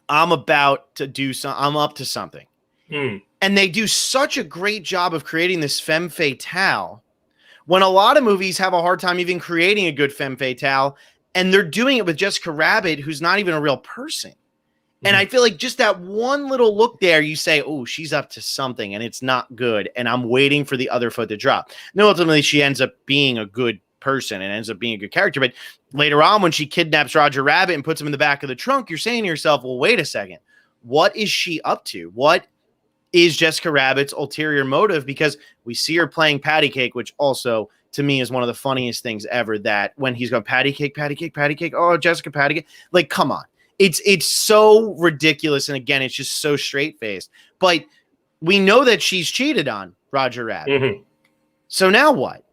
I'm about to do something. I'm up to something. And they do such a great job of creating this femme fatale when a lot of movies have a hard time even creating a good femme fatale. And they're doing it with Jessica Rabbit, who's not even a real person. And I feel like just that one little look there, you say, oh, she's up to something and it's not good. And I'm waiting for the other foot to drop. No, ultimately, she ends up being a good person and ends up being a good character. But later on, when she kidnaps Roger Rabbit and puts him in the back of the trunk, you're saying to yourself, well, wait a second. What is she up to? What is Jessica Rabbit's ulterior motive? Because we see her playing patty cake, which also to me is one of the funniest things ever, that when he's going patty cake, patty cake, patty cake. Oh, Jessica patty cake. Like, come on. It's so ridiculous. And again, it's just so straight faced, but we know that she's cheated on Roger Rabbit. So now what?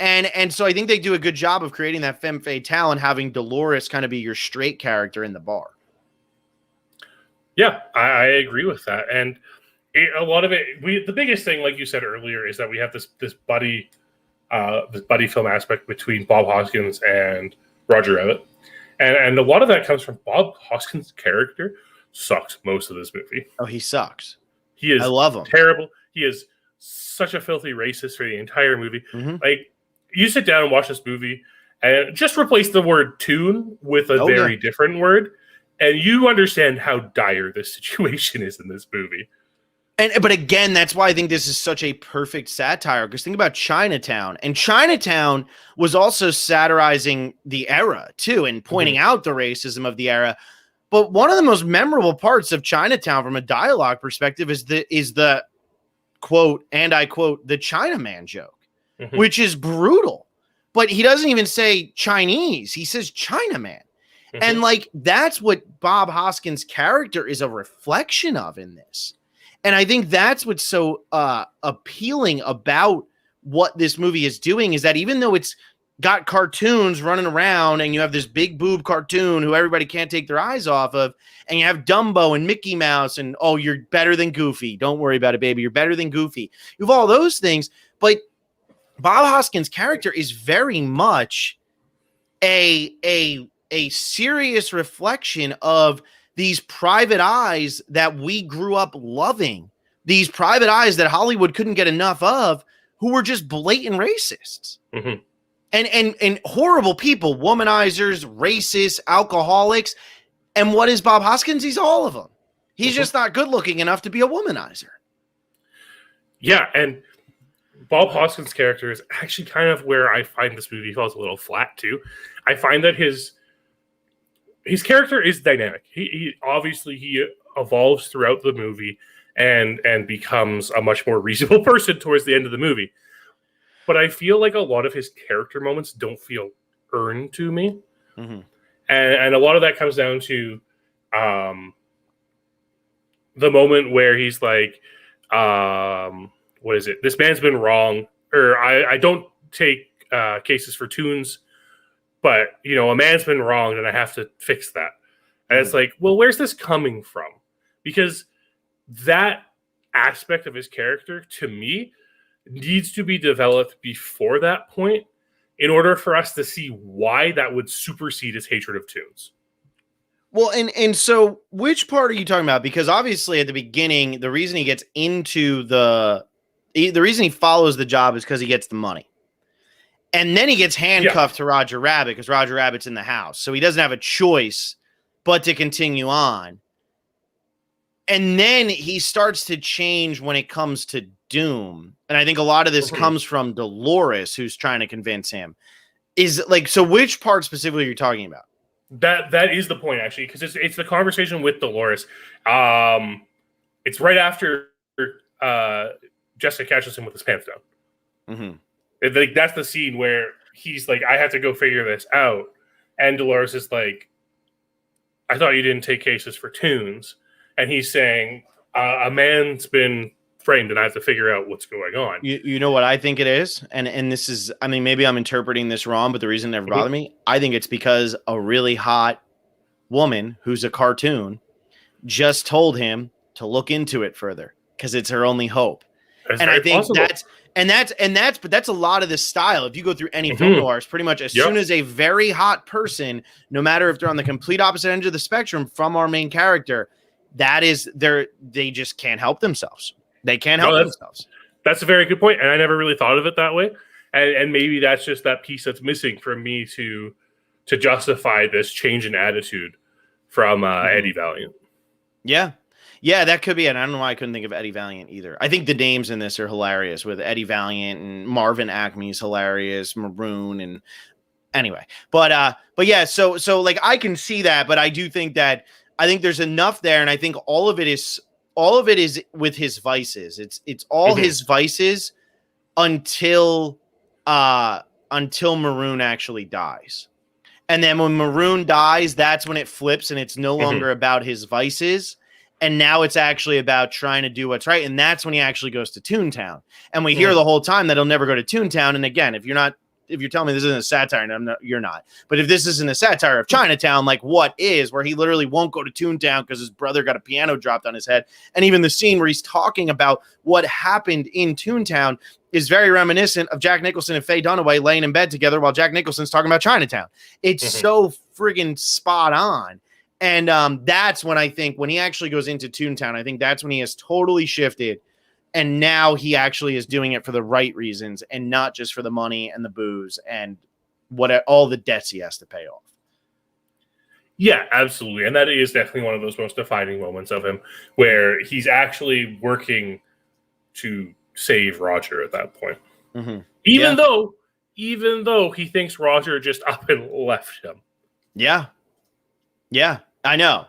And so I think they do a good job of creating that femme fatale and having Dolores kind of be your straight character in the bar. Yeah, I agree with that. And a lot of it, the biggest thing, like you said earlier, is that we have this buddy film aspect between Bob Hoskins and Roger Rabbit. And a lot of that comes from Bob Hoskins' character sucks most of this movie. Oh, he sucks. He is I love him. Terrible. He is such a filthy racist for the entire movie. Like, you sit down and watch this movie and just replace the word tune with a very different word, and you understand how dire this situation is in this movie. But again, that's why I think this is such a perfect satire, because think about Chinatown. And Chinatown was also satirizing the era, too, and pointing out the racism of the era. But one of the most memorable parts of Chinatown from a dialogue perspective is the quote, and I quote, the Chinaman joke, which is brutal. But he doesn't even say Chinese. He says Chinaman. And, like, that's what Bob Hoskins' character is a reflection of in this. And I think that's what's so appealing about what this movie is doing, is that even though it's got cartoons running around and you have this big boob cartoon who everybody can't take their eyes off of, and you have Dumbo and Mickey Mouse and, oh, you're better than Goofy. Don't worry about it, baby. You're better than Goofy. You have all those things. But Bob Hoskins' character is very much a serious reflection of these private eyes that we grew up loving, these private eyes that Hollywood couldn't get enough of, who were just blatant racists and horrible people, womanizers, racists, alcoholics. And what is Bob Hoskins? He's all of them. He's just not good looking enough to be a womanizer. Yeah. And Bob Hoskins' character is actually kind of where I find this movie falls a little flat too. I find that his character is dynamic. He obviously evolves throughout the movie and becomes a much more reasonable person towards the end of the movie. But I feel like a lot of his character moments don't feel earned to me. And a lot of that comes down to the moment where he's like, what is it? This man's been wrong. Or I don't take cases for tunes. But, you know, a man's been wronged and I have to fix that. And it's like, well, where's this coming from? Because that aspect of his character, to me, needs to be developed before that point in order for us to see why that would supersede his hatred of tunes. Well, and so which part are you talking about? Because obviously at the beginning, the reason he gets into the reason he follows the job is because he gets the money. And then he gets handcuffed to Roger Rabbit because Roger Rabbit's in the house. So he doesn't have a choice but to continue on. And then he starts to change when it comes to Doom. And I think a lot of this comes from Dolores, who's trying to convince him. Is like, so which part specifically are you talking about? That is the point, actually, because it's the conversation with Dolores. It's right after Jessica catches him with his pants down. Like, that's the scene where he's like, I have to go figure this out. And Dolores is like, I thought you didn't take cases for tunes. And he's saying, a man's been framed and I have to figure out what's going on. You know what I think it is? And this is, I mean, maybe I'm interpreting this wrong, but the reason it never bothered me, I think it's because a really hot woman who's a cartoon just told him to look into it further because it's her only hope. That's And I very think possible. but that's a lot of this style. If you go through any Mhm. film noirs, pretty much as Yep. soon as a very hot person, no matter if they're on the complete opposite end of the spectrum from our main character, they just can't help themselves. They can't help themselves. That's a very good point, and I never really thought of it that way. And maybe that's just that piece that's missing for me to justify this change in attitude from Eddie Valiant. Yeah. Yeah, that could be it. I don't know why I couldn't think of Eddie Valiant either. I think the names in this are hilarious with Eddie Valiant and Marvin Acme's hilarious, Maroon, and anyway. But yeah, so like I can see that, but I do think that I think there's enough there, and I think all of it is with his vices. It's all his vices until Maroon actually dies. And then when Maroon dies, that's when it flips and it's no longer about his vices. And now it's actually about trying to do what's right. And that's when he actually goes to Toontown. And we hear the whole time that he'll never go to Toontown. And again, if you're telling me this isn't a satire, and you're not. But if this isn't a satire of Chinatown, like what is, where he literally won't go to Toontown because his brother got a piano dropped on his head. And even the scene where he's talking about what happened in Toontown is very reminiscent of Jack Nicholson and Faye Dunaway laying in bed together while Jack Nicholson's talking about Chinatown. It's so friggin' spot on. And that's when I think when he actually goes into Toontown, I think that's when he has totally shifted. And now he actually is doing it for the right reasons and not just for the money and the booze and all the debts he has to pay off. Yeah, absolutely. And that is definitely one of those most defining moments of him where he's actually working to save Roger at that point. Even though he thinks Roger just up and left him. Yeah, I know.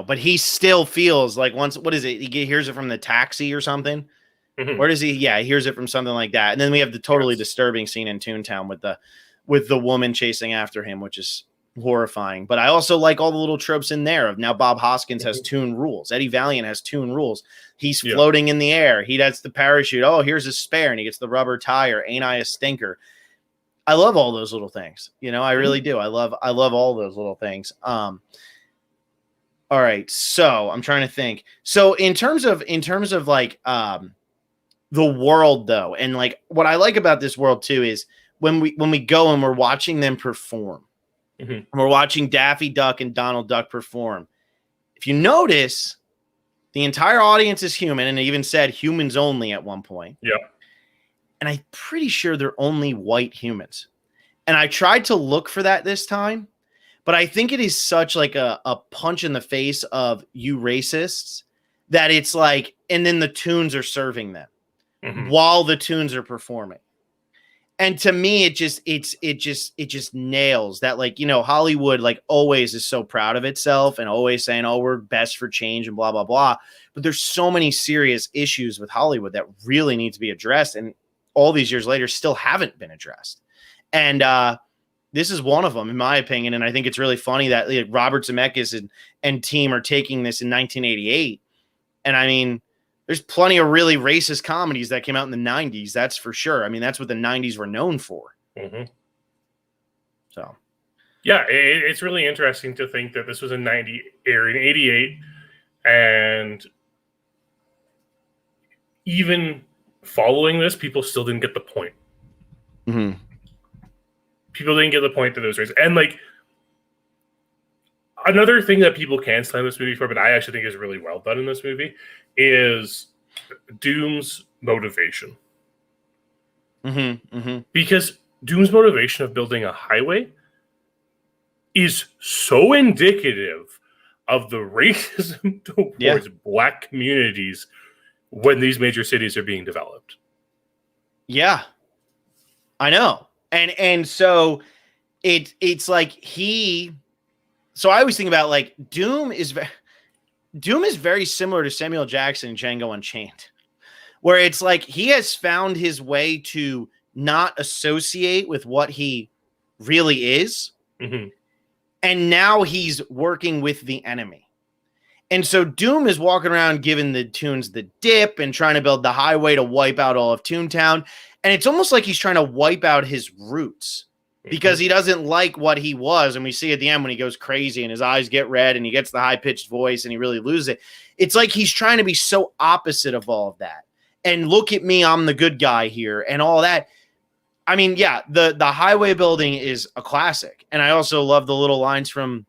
But he still feels like what is it? He hears it from the taxi or something. Where does he? Yeah, he hears it from something like that. And then we have the totally disturbing scene in Toontown with the woman chasing after him, which is horrifying. But I also like all the little tropes in there of now Bob Hoskins has Toon rules. Eddie Valiant has Toon rules. He's floating in the air. He does the parachute. Oh, here's a spare, and he gets the rubber tire. Ain't I a stinker? I love all those little things. I really do. I love all those little things. All right. So I'm trying to think. So in terms of like the world though, and like what I like about this world too is when we go and we're watching them perform. And we're watching Daffy Duck and Donald Duck perform. If you notice, the entire audience is human, and it even said humans only at one point. Yeah. And I'm pretty sure they're only white humans. And I tried to look for that this time, but I think it is such like a punch in the face of you racists that it's like, and then the tunes are serving them while the tunes are performing. And to me, it just nails that, like, Hollywood, like, always is so proud of itself and always saying, oh, we're best for change and blah, blah, blah. But there's so many serious issues with Hollywood that really need to be addressed. And all these years later still haven't been addressed. And this is one of them, in my opinion. And I think it's really funny that Robert Zemeckis and team are taking this in 1988. And I mean, there's plenty of really racist comedies that came out in the 90s. That's for sure. I mean, that's what the 90s were known for. So, yeah, it's really interesting to think that this was in 88, and even following this, people still didn't get the point. People didn't get the point to those races. And like another thing that people can slam this movie for, but I actually think is really well done in this movie, is Doom's motivation. Because Doom's motivation of building a highway is so indicative of the racism towards black communities when these major cities are being developed. Yeah, I know. And so it's like so I always think about like Doom is very similar to Samuel Jackson in Django Unchained, where it's like he has found his way to not associate with what he really is. And now he's working with the enemy. And so Doom is walking around giving the Toons the dip and trying to build the highway to wipe out all of Toontown. And it's almost like he's trying to wipe out his roots because he doesn't like what he was. And we see at the end when he goes crazy and his eyes get red and he gets the high-pitched voice and he really loses it. It's like he's trying to be so opposite of all of that. And look at me, I'm the good guy here and all that. I mean, yeah, the highway building is a classic. And I also love the little lines from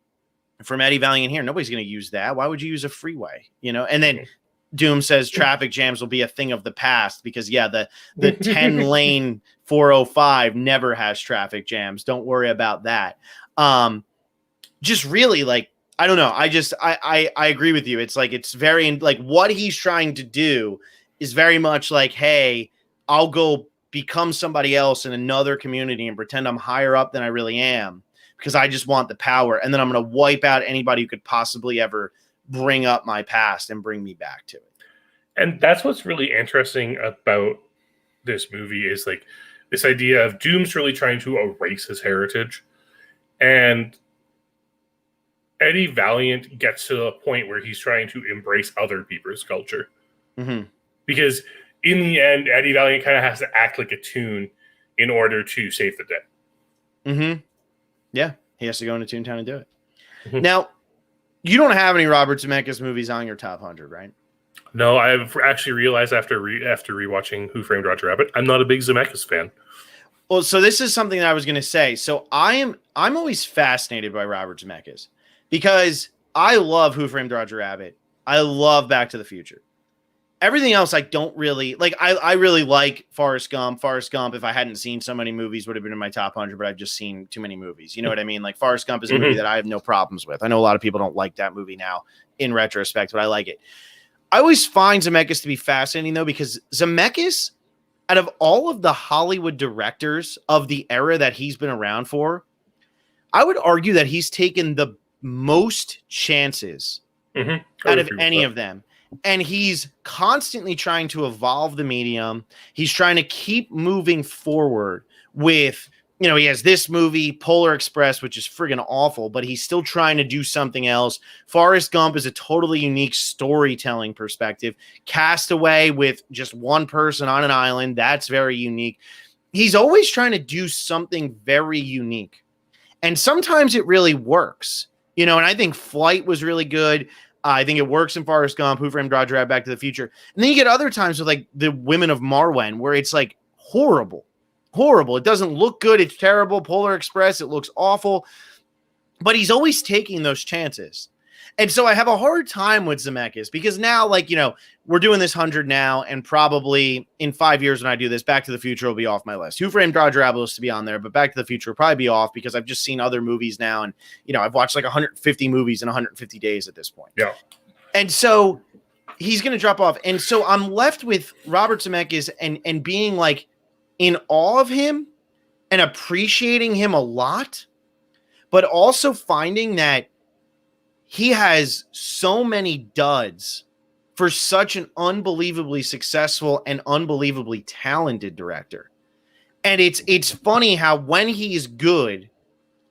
Eddie Valiant here. Nobody's going to use that. Why would you use a freeway? You know, and then Doom says traffic jams will be a thing of the past because, yeah, the 10-lane 405 never has traffic jams. Don't worry about that. Just really, like, I don't know. I agree with you. It's like, it's very, like, what he's trying to do is very much like, hey, I'll go become somebody else in another community and pretend I'm higher up than I really am because I just want the power. And then I'm going to wipe out anybody who could possibly ever bring up my past and bring me back to it. And that's what's really interesting about this movie is like this idea of Doom's really trying to erase his heritage. And Eddie Valiant gets to a point where he's trying to embrace other people's culture. Mm-hmm. Because in the end, Eddie Valiant kind of has to act like a Toon in order to save the day. Mm-hmm. Yeah, he has to go into Toontown and do it. Mm-hmm. Now, you don't have any Robert Zemeckis movies on your top 100, right? No, I've actually realized after rewatching Who Framed Roger Rabbit, I'm not a big Zemeckis fan. Well, so this is something that I was going to say. So I'm always fascinated by Robert Zemeckis because I love Who Framed Roger Rabbit. I love Back to the Future. Everything else I don't really like. I really like Forrest Gump. Forrest Gump, if I hadn't seen so many movies, would have been in my top 100, but I've just seen too many movies. You know what I mean? Like Forrest Gump is a movie that I have no problems with. I know a lot of people don't like that movie now in retrospect, but I like it. I always find Zemeckis to be fascinating, though, because Zemeckis, out of all of the Hollywood directors of the era that he's been around for, I would argue that he's taken the most chances out of any of them. And he's constantly trying to evolve the medium. He's trying to keep moving forward with, you know, he has this movie, Polar Express, which is friggin' awful, but he's still trying to do something else. Forrest Gump is a totally unique storytelling perspective. Castaway with just one person on an island, that's very unique. He's always trying to do something very unique. And sometimes it really works, you know, and I think Flight was really good. I think it works in Forrest Gump, Who Framed Roger Rabbit, Back to the Future. And then you get other times with like the Women of Marwen, where it's like horrible. It doesn't look good. It's terrible. Polar Express, it looks awful. But he's always taking those chances. And so I have a hard time with Zemeckis because now, like, you know, we're doing this 100 now, and probably in 5 years when I do this, Back to the Future will be off my list. Who Framed Roger Rabbit is to be on there, but Back to the Future will probably be off because I've just seen other movies now, and, you know, I've watched like 150 movies in 150 days at this point. Yeah. And so he's going to drop off. And so I'm left with Robert Zemeckis and being like in awe of him and appreciating him a lot, but also finding that he has so many duds for such an unbelievably successful and unbelievably talented director. And it's funny how when he's good,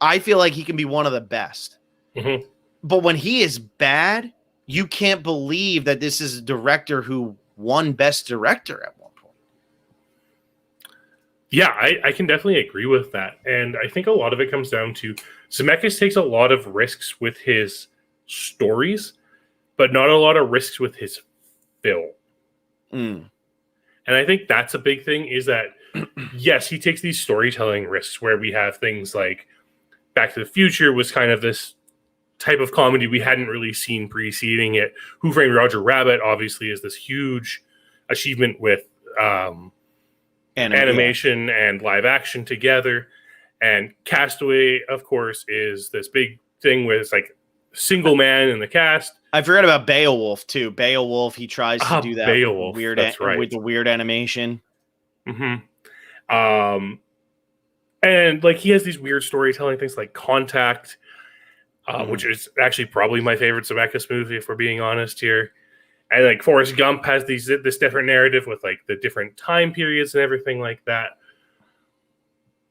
I feel like he can be one of the best. Mm-hmm. But when he is bad, you can't believe that this is a director who won Best Director at one point. Yeah, I can definitely agree with that. And I think a lot of it comes down to Zemeckis takes a lot of risks with his stories, but not a lot of risks with his film. And I think that's a big thing is that, yes, he takes these storytelling risks where we have things like Back to the Future was kind of this type of comedy we hadn't really seen preceding it. Who Framed Roger Rabbit obviously is this huge achievement with animation and live action together. And Castaway, of course, is this big thing with it's like single man in the cast. I forgot about Beowulf too. Beowulf, he tries to do that Beowulf, weird with the weird animation. And like he has these weird storytelling things like Contact, which is actually probably my favorite Zemeckis movie, if we're being honest here. And like Forrest Gump has this different narrative with like the different time periods and everything like that.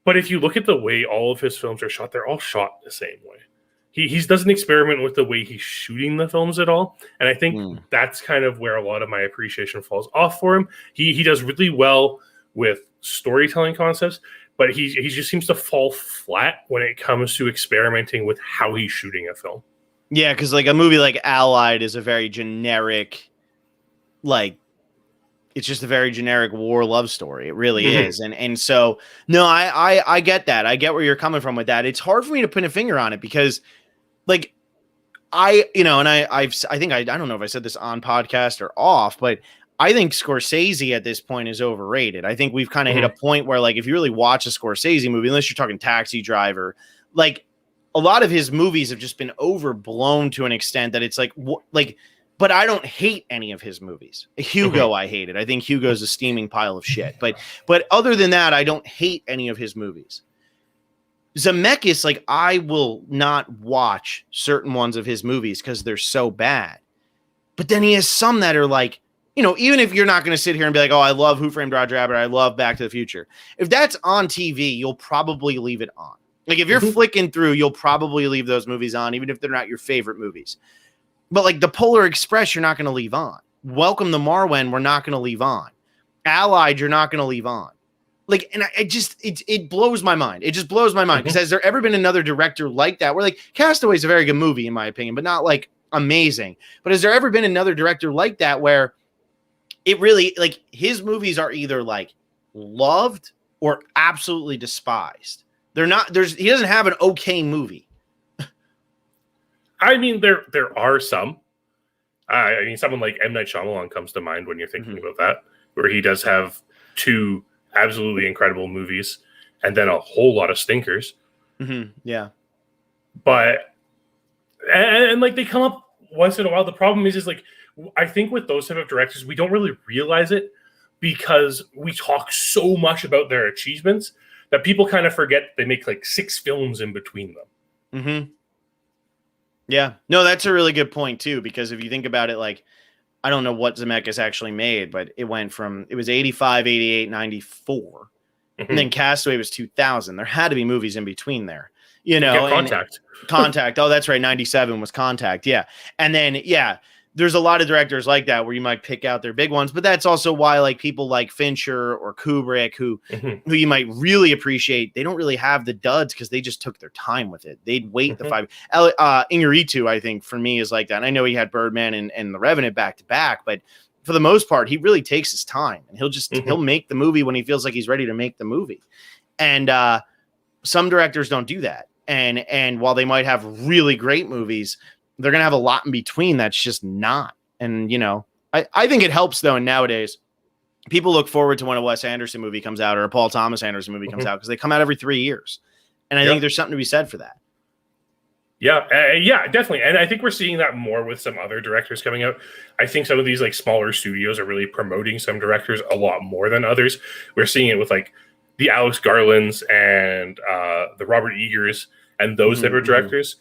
But if you look at the way all of his films are shot, they're all shot the same way. He doesn't experiment with the way he's shooting the films at all. And I think that's kind of where a lot of my appreciation falls off for him. He does really well with storytelling concepts, but he just seems to fall flat when it comes to experimenting with how he's shooting a film. Yeah, because like a movie like Allied is a very generic, like it's just a very generic war love story. It really is. And so no, I get that. I get where you're coming from with that. It's hard for me to put a finger on it because like I think I don't know if I said this on podcast or off, but I think Scorsese at this point is overrated. I think we've kind of hit a point where like if you really watch a Scorsese movie, unless you're talking Taxi Driver, like a lot of his movies have just been overblown to an extent that it's like but I don't hate any of his movies. Hugo, I hated. I think Hugo's a steaming pile of shit. But other than that, I don't hate any of his movies. Zemeckis, like I will not watch certain ones of his movies because they're so bad. But then he has some that are like, even if you're not going to sit here and be like, oh, I love Who Framed Roger Rabbit, I love Back to the Future. If that's on TV, you'll probably leave it on. Like if you're flicking through, you'll probably leave those movies on, even if they're not your favorite movies. But like the Polar Express, you're not going to leave on. Welcome to Marwen, we're not going to leave on. Allied, you're not going to leave on. Like, and it blows my mind. It just blows my mind. Because has there ever been another director like that? Where like Castaway is a very good movie, in my opinion, but not like amazing. But has there ever been another director like that where it really, like, his movies are either like loved or absolutely despised? They're not, he doesn't have an okay movie. I mean, there are some. I mean, someone like M. Night Shyamalan comes to mind when you're thinking about that, where he does have 2 absolutely incredible movies and then a whole lot of stinkers. Yeah. But, and like they come up once in a while. The problem is like, I think with those type of directors, we don't really realize it because we talk so much about their achievements that people kind of forget they make like 6 films in between them. Yeah, no, that's a really good point too, because if you think about it, like, I don't know what Zemeckis actually made, but it was 85, 88, 94. And then Castaway was 2000. There had to be movies in between there, Contact. Contact. Oh, that's right. 97 was Contact. Yeah. And then, yeah, there's a lot of directors like that where you might pick out their big ones, but that's also why like people like Fincher or Kubrick, who you might really appreciate, they don't really have the duds because they just took their time with it. They'd wait the 5. Iñárritu, I think, for me is like that. And I know he had Birdman and The Revenant back to back, but for the most part, he really takes his time and he'll just he'll make the movie when he feels like he's ready to make the movie. And some directors don't do that. And while they might have really great movies, they're going to have a lot in between that's just not. And, I think it helps, though, nowadays. People look forward to when a Wes Anderson movie comes out or a Paul Thomas Anderson movie comes out because they come out every 3 years. And I think there's something to be said for that. Yeah, yeah, definitely. And I think we're seeing that more with some other directors coming out. I think some of these like smaller studios are really promoting some directors a lot more than others. We're seeing it with like the Alex Garlands and the Robert Egers and those type of directors.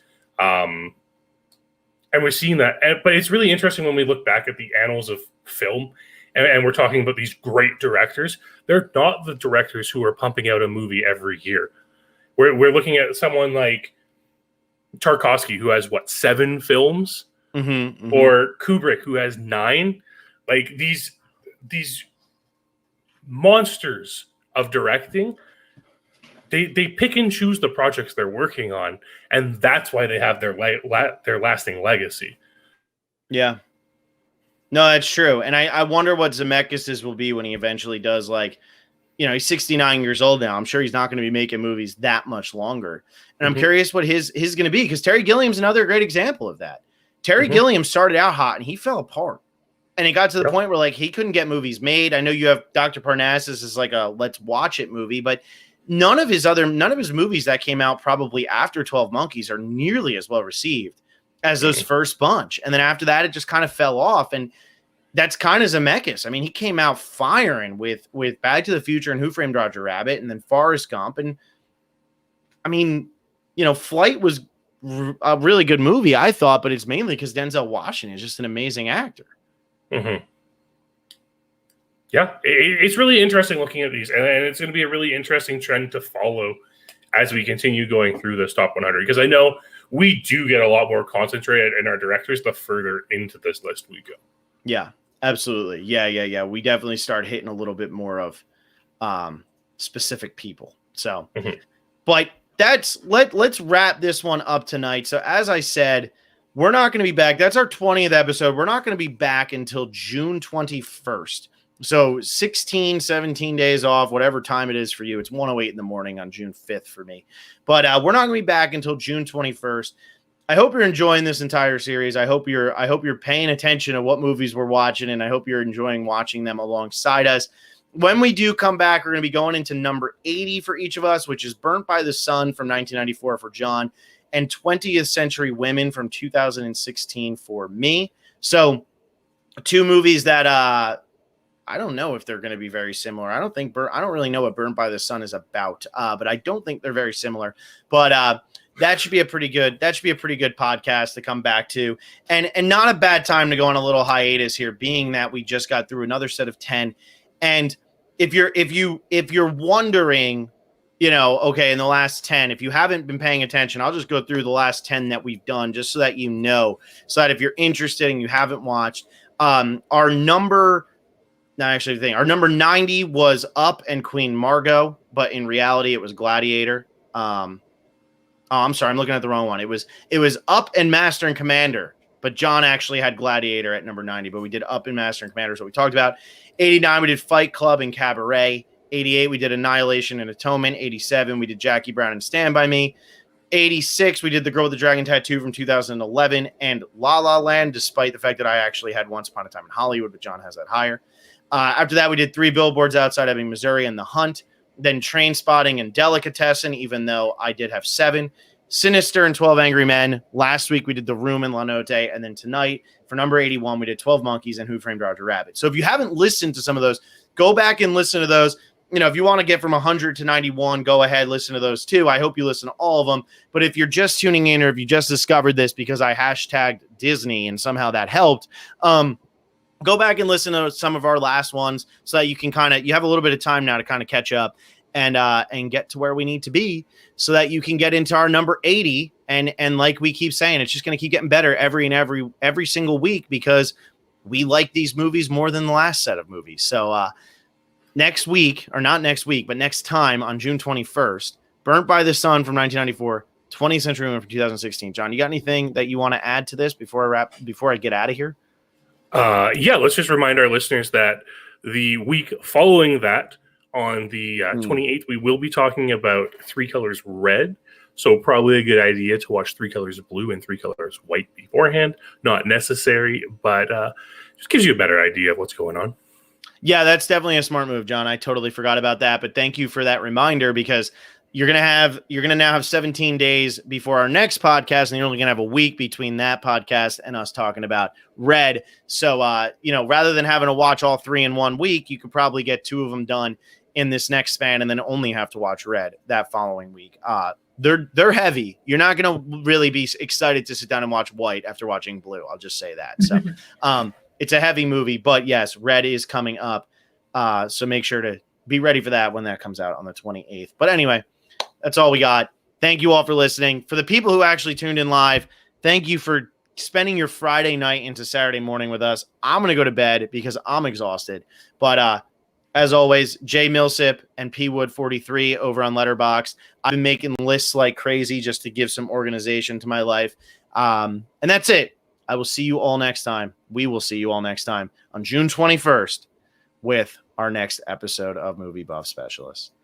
And we're seeing that. But it's really interesting when we look back at the annals of film and we're talking about these great directors. They're not the directors who are pumping out a movie every year. We're looking at someone like Tarkovsky, who has 7 films, or Kubrick, who has 9. Like these monsters of directing, they pick and choose the projects they're working on, and that's why they have their lasting legacy. Yeah, no, that's true. And I wonder what Zemeckis' will be when he eventually does, like, he's 69 years old now. I'm sure he's not going to be making movies that much longer. And I'm curious what his going to be, because Terry Gilliam's another great example of that. Terry Gilliam started out hot and he fell apart. And it got to the point where like he couldn't get movies made. I know you have Dr. Parnassus is like a let's watch it movie, but none of his movies that came out probably after 12 Monkeys are nearly as well received as those first bunch. And then after that, it just kind of fell off. And that's kind of Zemeckis. I mean, he came out firing with Back to the Future and Who Framed Roger Rabbit and then Forrest Gump. And I mean, Flight was a really good movie, I thought, but it's mainly because Denzel Washington is just an amazing actor. Yeah, it's really interesting looking at these, and it's going to be a really interesting trend to follow as we continue going through this top 100, because I know we do get a lot more concentrated in our directors the further into this list we go. Yeah, absolutely. Yeah. We definitely start hitting a little bit more of specific people. So, Mhm. but let's wrap this one up tonight. So as I said, we're not going to be back. That's our 20th episode. We're not going to be back until June 21st. So 16, 17 days off, whatever time it is for you. It's 1:08 in the morning on June 5th for me. But we're not going to be back until June 21st. I hope you're enjoying this entire series. I hope you're paying attention to what movies we're watching, and I hope you're enjoying watching them alongside us. When we do come back, we're going to be going into number 80 for each of us, which is Burnt by the Sun from 1994 for John, and 20th Century Women from 2016 for me. So, two movies that I don't know if they're going to be very similar. I don't really know what Burnt by the Sun is about, but I don't think they're very similar. But that should be a pretty good podcast to come back to, and not a bad time to go on a little hiatus here, being that we just got through another set of 10. And if you're wondering, okay, in the last 10, if you haven't been paying attention, I'll just go through the last 10 that we've done just so that so that if you're interested and you haven't watched, our number 90 was Up and Queen Margot, but in reality it was Gladiator. Oh, I'm sorry, I'm looking at the wrong one. It was Up and Master and Commander, but John actually had Gladiator at number 90, but we did Up and Master and Commander, is what we talked about. 89, we did Fight Club and Cabaret. 88, we did Annihilation and Atonement. 87, we did Jackie Brown and Stand By Me. 86, we did The Girl with the Dragon Tattoo from 2011 and La La Land, despite the fact that I actually had Once Upon a Time in Hollywood, but John has that higher. After that, we did Three Billboards Outside Ebbing, Missouri and The Hunt. Then Train Spotting and Delicatessen, even though I did have 7. Sinister and 12 Angry Men. Last week, we did The Room and La Notte. And then tonight, for number 81, we did 12 Monkeys and Who Framed Roger Rabbit. So if you haven't listened to some of those, go back and listen to those. If you want to get from 100 to 91, go ahead, listen to those too. I hope you listen to all of them. But if you're just tuning in, or if you just discovered this because I hashtagged Disney and somehow that helped, go back and listen to some of our last ones so that you can you have a little bit of time now to kind of catch up and get to where we need to be so that you can get into our number 80. And like we keep saying, it's just going to keep getting better every single week because we like these movies more than the last set of movies. So next week, or not next week, but next time on June 21st, Burnt by the Sun from 1994, 20th Century Women from 2016. John, you got anything that you want to add to this before I get out of here? Yeah, let's just remind our listeners that the week following that, on the 28th, we will be talking about Three Colors Red. So probably a good idea to watch Three Colors Blue and Three Colors White beforehand. Not necessary, but just gives you a better idea of what's going on. Yeah, that's definitely a smart move, John. I totally forgot about that, but thank you for that reminder because you're gonna now have 17 days before our next podcast, and you're only gonna have a week between that podcast and us talking about Red. So rather than having to watch all 3 in 1 week, you could probably get 2 of them done in this next span, and then only have to watch Red that following week. They're heavy. You're not gonna really be excited to sit down and watch White after watching Blue. I'll just say that. So it's a heavy movie, but yes, Red is coming up. So make sure to be ready for that when that comes out on the 28th. But anyway, that's all we got. Thank you all for listening. For the people who actually tuned in live, thank you for spending your Friday night into Saturday morning with us. I'm going to go to bed because I'm exhausted. But as always, Jay Millsip and P Wood 43 over on Letterboxd. I've been making lists like crazy just to give some organization to my life. And that's it. I will see you all next time. We will see you all next time on June 21st with our next episode of Movie Buff Specialist.